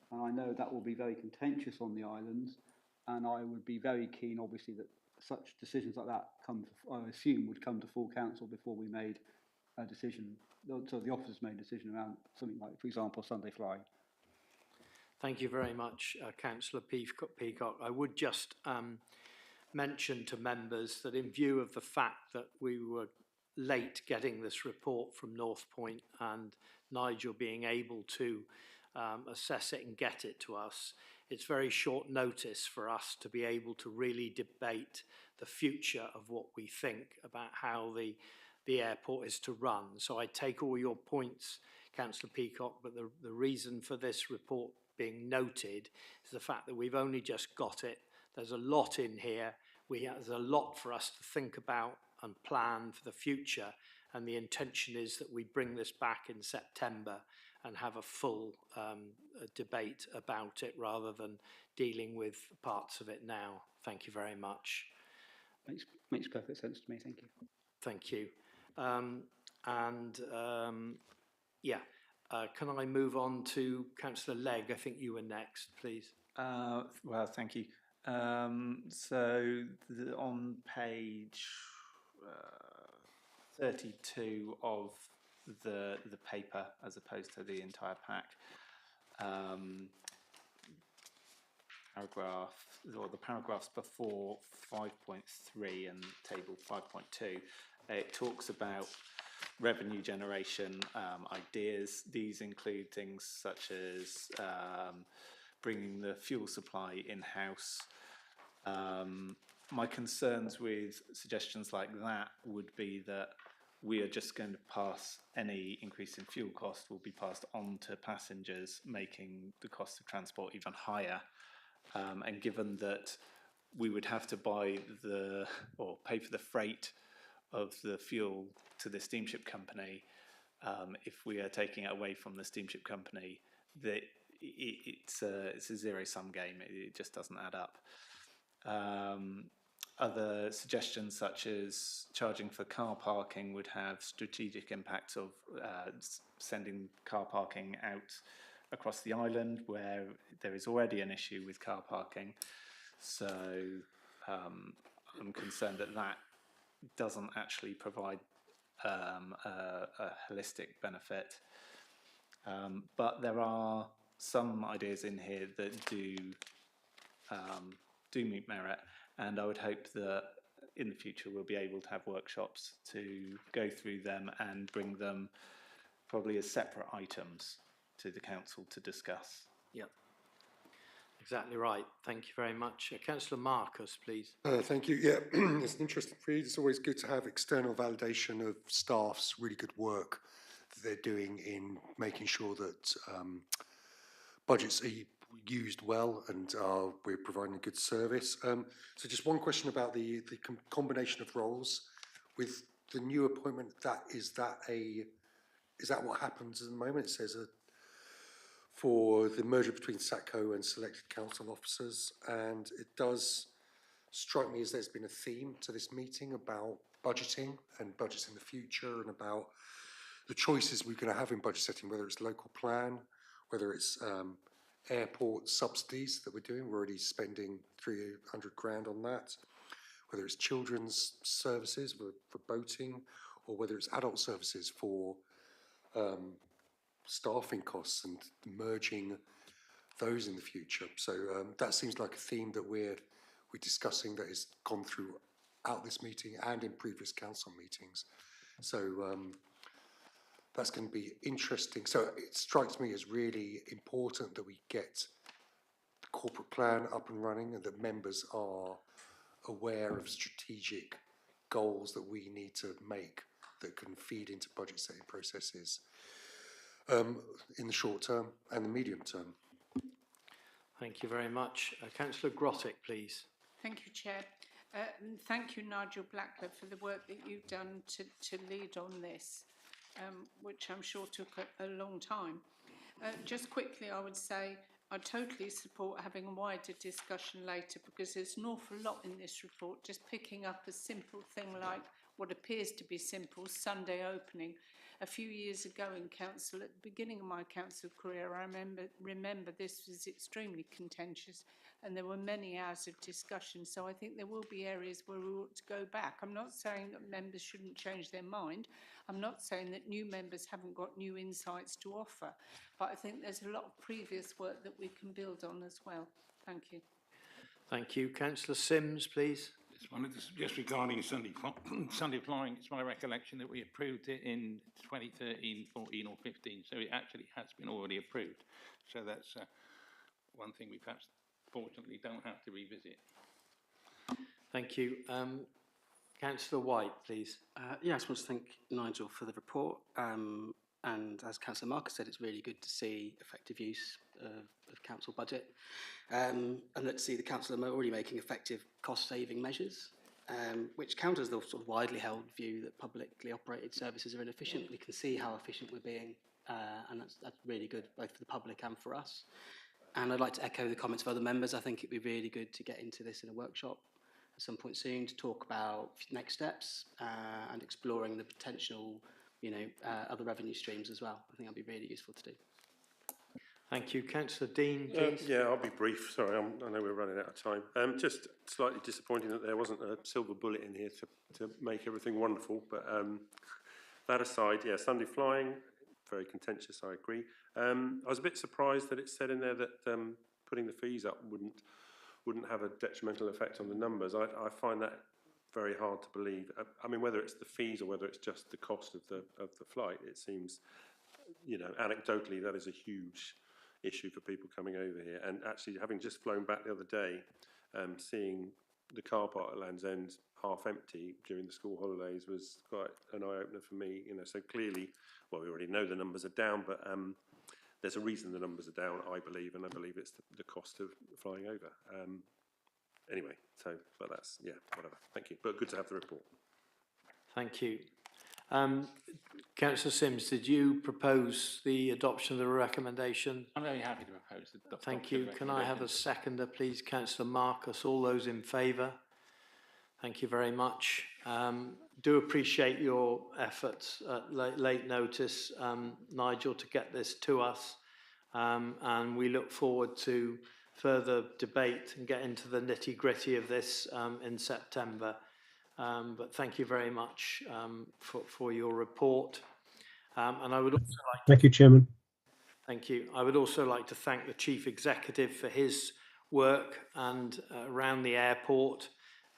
And I know that will be very contentious on the islands, and I would be very keen, obviously, that such decisions like that I assume, would come to full council before we made a decision, so the officers made a decision around something like, for example, Sunday flying. Thank you very much, Councillor Peacock. I would just mention to members that in view of the fact that we were late getting this report from North Point and Nigel being able to assess it and get it to us, it's very short notice for us to be able to really debate the future of what we think about how the airport is to run. So I take all your points, Councillor Peacock, but the reason for this report being noted is the fact that we've only just got it. There's a lot in here. There's a lot for us to think about and plan for the future, and the intention is that we bring this back in September and have a full debate about it rather than dealing with parts of it now. Thank you very much. Makes perfect sense to me, thank you. Thank you. Can I move on to Councillor Legg? I think you were next, please. Well, thank you. On page 32 of the paper, as opposed to the entire pack, the paragraphs before 5.3 and table 5.2, it talks about revenue generation ideas. These include things such as bringing the fuel supply in-house. My concerns with suggestions like that would be that we are just going to pass any increase in fuel cost will be passed on to passengers, making the cost of transport even higher. And given that we would have to buy or pay for the freight of the fuel to the steamship company, if we are taking it away from the steamship company, that it's a zero-sum game. It just doesn't add up. Other suggestions such as charging for car parking would have strategic impacts of sending car parking out across the island where there is already an issue with car parking. So I'm concerned that that doesn't actually provide a holistic benefit. But there are some ideas in here that do meet merit, and I would hope that in the future we'll be able to have workshops to go through them and bring them probably as separate items to the council to discuss. Yep. Exactly right. Thank you very much. Councillor Marcus, please. Thank you. Yeah, it's an interesting read. It's always good to have external validation of staff's really good work that they're doing in making sure that budgets are used well and we're providing a good service. So just one question about the combination of roles with the new appointment. Is that what happens at the moment? It says for the merger between SATCO and selected council officers, and it does strike me as there's been a theme to this meeting about budgeting and budgets in the future and about the choices we're going to have in budget setting, whether it's local plan, whether it's airport subsidies that we're doing. We're already spending 300 grand on that. Whether it's children's services for boating, or whether it's adult services for staffing costs and merging those in the future. So that seems like a theme that we're discussing that has gone throughout this meeting and in previous council meetings. So that's going to be interesting. So it strikes me as really important that we get the corporate plan up and running and that members are aware of strategic goals that we need to make that can feed into budget setting processes in the short term and the medium term. Thank you very much. Councillor Grottick, please. Thank you, Chair. And thank you, Nigel Blackler, for the work that you've done to lead on this, which I'm sure took a long time. Just quickly, I would say I totally support having a wider discussion later, because there's an awful lot in this report, just picking up a simple thing like what appears to be simple, Sunday opening. A few years ago in council, at the beginning of my council career, I remember this was extremely contentious and there were many hours of discussion. So I think there will be areas where we ought to go back. I'm not saying that members shouldn't change their mind. I'm not saying that new members haven't got new insights to offer, but I think there's a lot of previous work that we can build on as well. Thank you. Thank you. Councillor Sims, please. Just wanted to suggest regarding Sunday flying, it's my recollection that we approved it in 2013, 14 or 15, so it actually has been already approved. So that's one thing we perhaps fortunately don't have to revisit. Thank you. Councillor White, please. Yeah, I just want to thank Nigel for the report. And as Councillor Marcus said, it's really good to see effective use of council budget. And let's see the council are already making effective cost-saving measures, which counters the sort of widely held view that publicly operated services are inefficient. We can see how efficient we're being, and that's really good both for the public and for us. And I'd like to echo the comments of other members. I think it'd be really good to get into this in a workshop at some point soon to talk about next steps and exploring the potential, other revenue streams as well. I think that'd be really useful to do. Thank you. Councillor Dean, please. Yeah, I'll be brief. Sorry, I know we're running out of time. Just slightly disappointing that there wasn't a silver bullet in here to make everything wonderful. But that aside, yeah, Sunday flying, very contentious, I agree. I was a bit surprised that it said in there that putting the fees up wouldn't have a detrimental effect on the numbers. I find that very hard to believe. I mean, whether it's the fees or whether it's just the cost of the flight, it seems, anecdotally, that is a huge issue for people coming over here. And actually, having just flown back the other day, seeing the car park at Land's End half empty during the school holidays was quite an eye-opener for me. So clearly, well, we already know the numbers are down, but there's a reason the numbers are down, I believe, and I believe it's the cost of flying over. Anyway, but that's, yeah, whatever. Thank you. But good to have the report. Thank you. Councillor Sims, did you propose the adoption of the recommendation? I'm very happy to propose the adoption. Thank you. Can I have a seconder, please? Councillor Marcus. All those in favour? Thank you very much. Do appreciate your efforts at late notice, Nigel, to get this to us. And we look forward to further debate and get into the nitty-gritty of this in September. But thank you very much for your report. And I would also like Thank you, Chairman. Thank you. I would also like to thank the Chief Executive for his work and around the airport.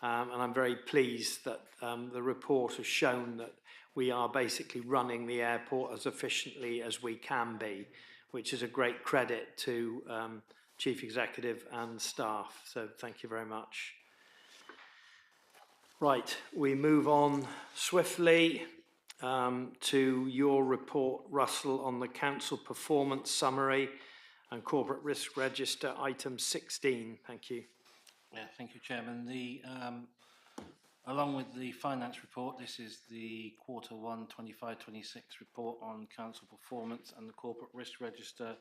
And I'm very pleased that the report has shown that we are basically running the airport as efficiently as we can be, which is a great credit to Chief Executive and staff. So thank you very much. Right, we move on swiftly to your report, Russell, on the Council Performance Summary and Corporate Risk Register, item 16. Thank you. Yeah, thank you, Chairman. Along with the finance report, this is the Q1 25-26 report on council performance and the corporate risk register.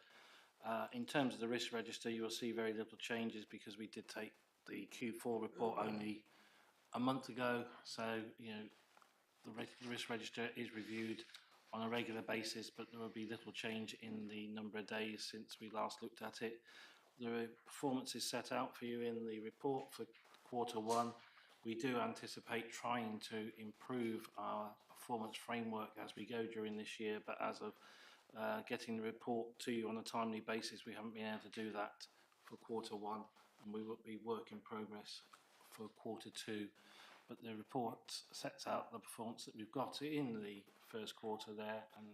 In terms of the risk register, you will see very little changes because we did take the Q4 report only a month ago. So, the risk register is reviewed on a regular basis, but there will be little change in the number of days since we last looked at it. The performance is set out for you in the report for Q1. We do anticipate trying to improve our performance framework as we go during this year, but as of getting the report to you on a timely basis, we haven't been able to do that for Q1, and we will be work in progress for Q2. But the report sets out the performance that we've got in the first quarter there, and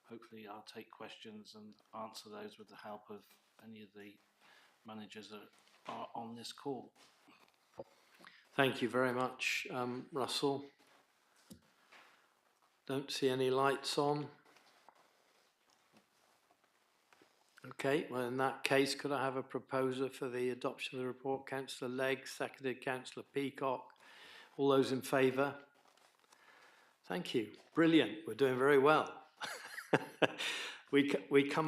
hopefully I'll take questions and answer those with the help of any of the managers that are on this call. Thank you very much, Russell. Don't see any lights on. Okay, well, in that case, could I have a proposer for the adoption of the report? Councillor Legg, seconded Councillor Peacock. All those in favour? Thank you. Brilliant. We're doing very well. We come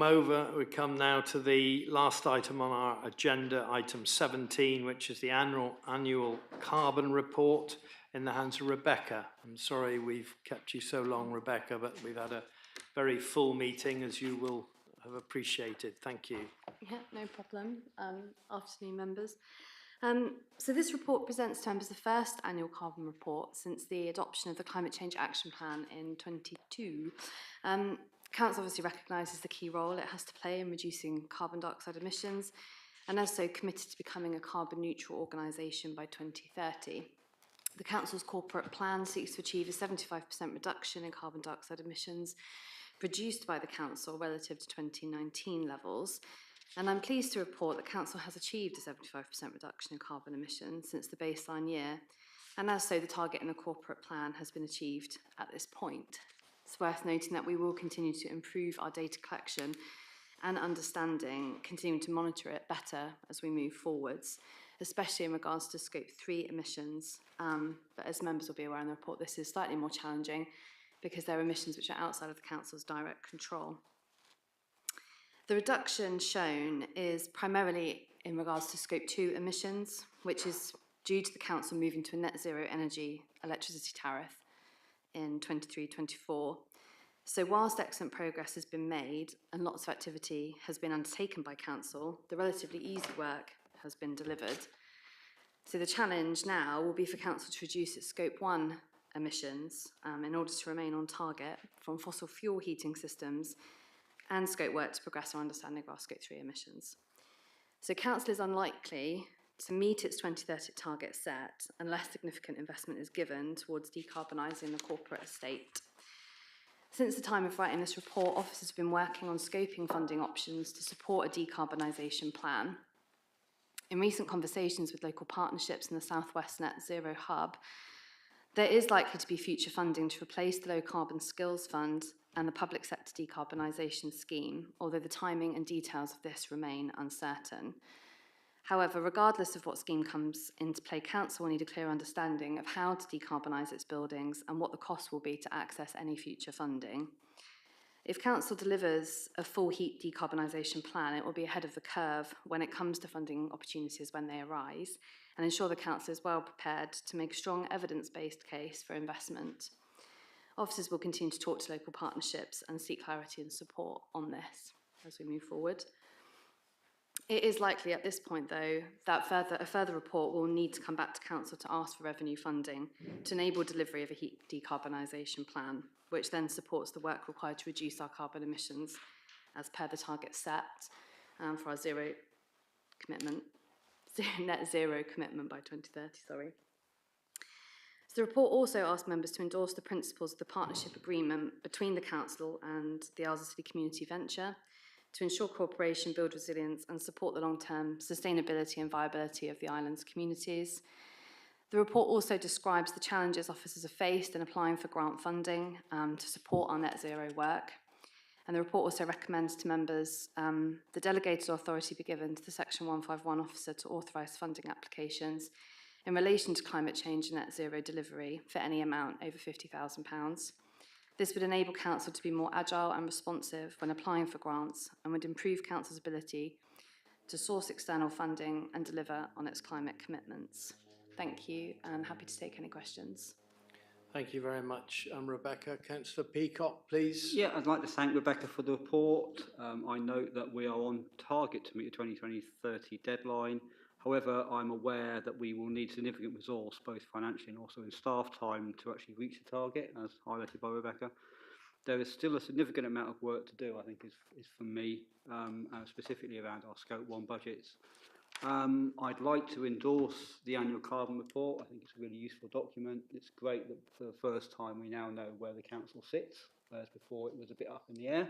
now to the last item on our agenda, item 17, which is the annual carbon report, in the hands of Rebecca. I'm sorry we've kept you so long, Rebecca, but we've had a very full meeting, as you will have appreciated. Thank you. Yeah, no problem. Afternoon, members. So this report presents to members the first annual carbon report since the adoption of the Climate Change Action Plan in 2022. Council obviously recognises the key role it has to play in reducing carbon dioxide emissions, and as so committed to becoming a carbon neutral organisation by 2030. The Council's corporate plan seeks to achieve a 75% reduction in carbon dioxide emissions produced by the Council relative to 2019 levels. And I'm pleased to report that Council has achieved a 75% reduction in carbon emissions since the baseline year, and as so the target in the corporate plan has been achieved at this point. It's worth noting that we will continue to improve our data collection and understanding, continuing to monitor it better as we move forwards, especially in regards to Scope 3 emissions. But as members will be aware in the report, this is slightly more challenging because there are emissions which are outside of the Council's direct control. The reduction shown is primarily in regards to Scope 2 emissions, which is due to the Council moving to a net zero energy electricity tariff in 23-24. So whilst excellent progress has been made and lots of activity has been undertaken by Council, the relatively easy work has been delivered. So the challenge now will be for Council to reduce its Scope 1 emissions in order to remain on target from fossil fuel heating systems, and scope work to progress our understanding of our Scope 3 emissions. So Council is unlikely to meet its 2030 target set unless significant investment is given towards decarbonising the corporate estate. Since the time of writing this report, officers have been working on scoping funding options to support a decarbonisation plan. In recent conversations with local partnerships in the South West Net Zero Hub, there is likely to be future funding to replace the Low Carbon Skills Fund and the Public Sector Decarbonisation Scheme, although the timing and details of this remain uncertain. However, regardless of what scheme comes into play, Council will need a clear understanding of how to decarbonise its buildings and what the cost will be to access any future funding. If Council delivers a full heat decarbonisation plan, it will be ahead of the curve when it comes to funding opportunities when they arise, and ensure the Council is well prepared to make a strong evidence-based case for investment. Officers will continue to talk to local partnerships and seek clarity and support on this as we move forward. It is likely at this point, though, that a further report will need to come back to Council to ask for revenue funding to enable delivery of a heat decarbonisation plan, which then supports the work required to reduce our carbon emissions as per the target set for our net zero commitment by 2030, sorry. So the report also asked members to endorse the principles of the partnership agreement between the Council and the Isles of Scilly Community Venture to ensure cooperation, build resilience and support the long-term sustainability and viability of the island's communities. The report also describes the challenges officers have faced in applying for grant funding to support our net zero work. And the report also recommends to members the delegated authority be given to the Section 151 officer to authorise funding applications in relation to climate change and net zero delivery for any amount over £50,000. This would enable Council to be more agile and responsive when applying for grants and would improve Council's ability to source external funding and deliver on its climate commitments. Thank you, and happy to take any questions. Thank you very much, Rebecca. Councillor Peacock, please. Yeah, I'd like to thank Rebecca for the report. I note that we are on target to meet the 2020-30 deadline. However, I'm aware that we will need significant resource, both financially and also in staff time, to actually reach the target, as highlighted by Rebecca. There is still a significant amount of work to do, I think, is for me, specifically around our Scope 1 budgets. I'd like to endorse the annual carbon report. I think it's a really useful document. It's great that for the first time we now know where the council sits, whereas before it was a bit up in the air.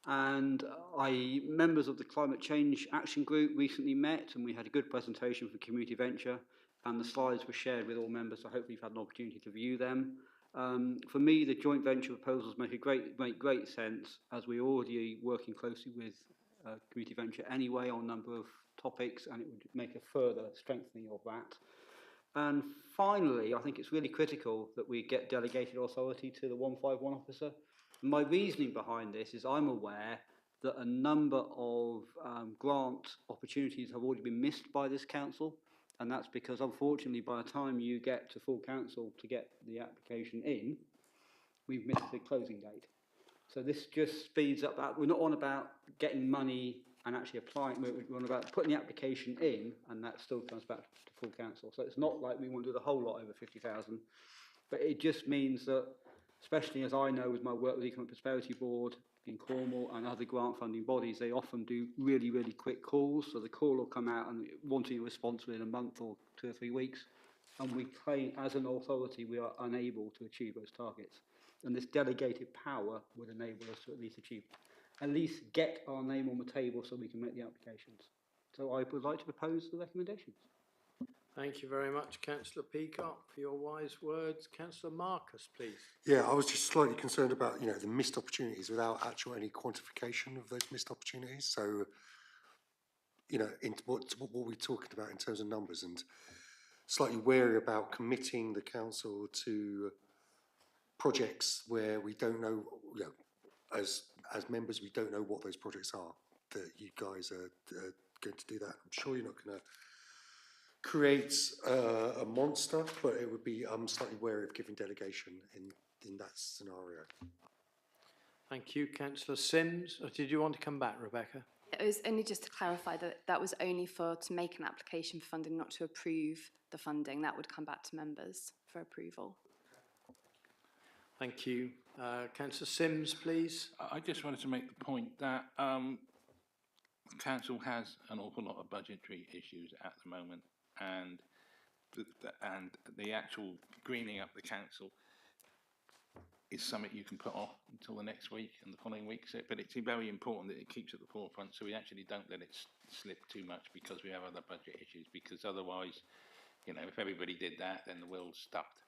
Members of the Climate Change Action Group recently met and we had a good presentation for Community Venture, and the slides were shared with all members, so hopefully you've had an opportunity to view them. For me, the joint venture proposals make great sense, as we're already working closely with Community Venture anyway on a number of topics, and it would make a further strengthening of that. And finally, I think it's really critical that we get delegated authority to the 151 officer. And my reasoning behind this is I'm aware that a number of grant opportunities have already been missed by this council, and that's because unfortunately by the time you get to full council to get the application in, we've missed the closing date. So this just speeds up that. We're not on about getting money and actually applying, we're on about putting the application in, and that still comes back to full council. So it's not like we want to do the whole lot over 50,000, but it just means that, especially as I know with my work with the Economic Prosperity Board in Cornwall and other grant funding bodies, they often do really, really quick calls. So the call will come out and wanting a response within a month or 2 or 3 weeks. And we claim, as an authority, we are unable to achieve those targets. And this delegated power would enable us to at least get our name on the table so we can make the applications. So I would like to propose the recommendations. Thank you very much, Councillor Peacock, for your wise words. Councillor Marcus, please. Yeah, I was just slightly concerned about, the missed opportunities without actual any quantification of those missed opportunities. So, what we're talking about in terms of numbers, and slightly wary about committing the council to projects where we don't know, as members, we don't know what those projects are, that you guys are going to do that. I'm sure you're not going to create a monster, but it would be, I'm slightly wary of giving delegation in that scenario. Thank you. Councillor Sims, did you want to come back, Rebecca? It was only just to clarify that that was only to make an application for funding, not to approve the funding. That would come back to members for approval. Thank you. Councillor Sims, please. I just wanted to make the point that the council has an awful lot of budgetary issues at the moment, and the actual greening up the council is something you can put off until the next week and the following week. So, but it's very important that it keeps at the forefront, so we actually don't let it slip too much because we have other budget issues. Because otherwise, if everybody did that, then the world's stopped.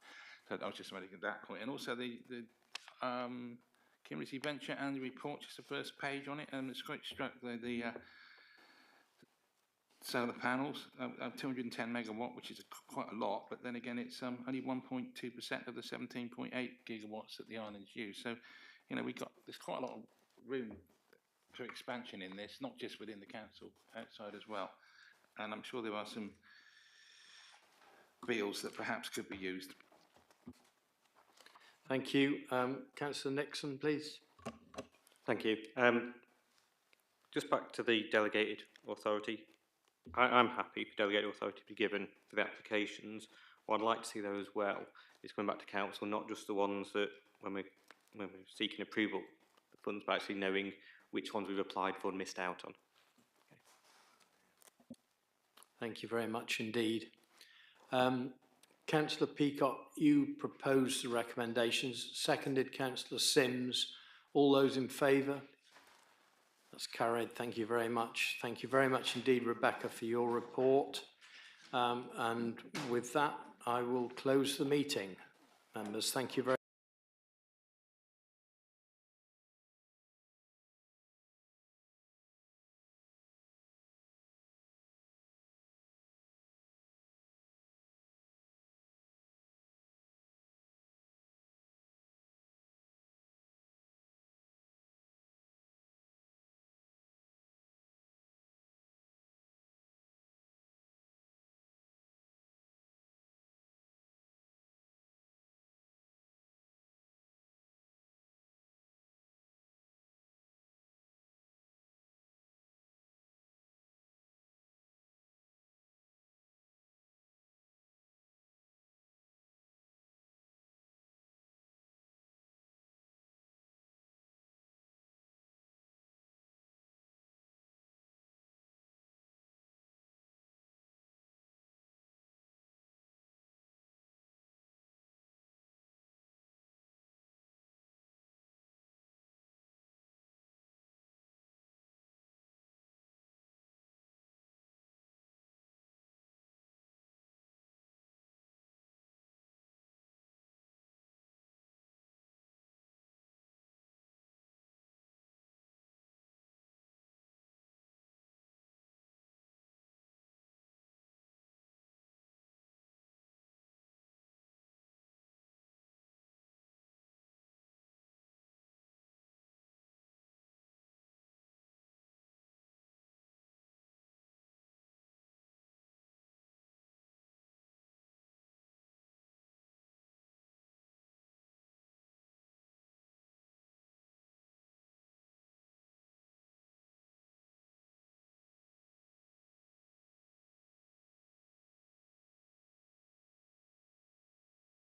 So I was just making that point. And also the Community Venture and the report, just the first page on it, and it's quite struck the solar panels, 210 megawatt, which is quite a lot, but then again, it's only 1.2% of the 17.8 gigawatts that the islands use. So, there's quite a lot of room for expansion in this, not just within the council, outside as well. And I'm sure there are some fields that perhaps could be used. Thank you. Councillor Nixon, please. Thank you. Just back to the delegated authority. I'm happy for delegated authority to be given for the applications. What I'd like to see though as well is coming back to council, not just the ones that when we're seeking approval the funds, but actually knowing which ones we've applied for and missed out on. Okay. Thank you very much indeed. Councillor Peacock, you proposed the recommendations, seconded Councillor Sims. All those in favour? That's carried. Thank you very much. Thank you very much indeed, Rebecca, for your report. And with that, I will close the meeting. Members, thank you very much.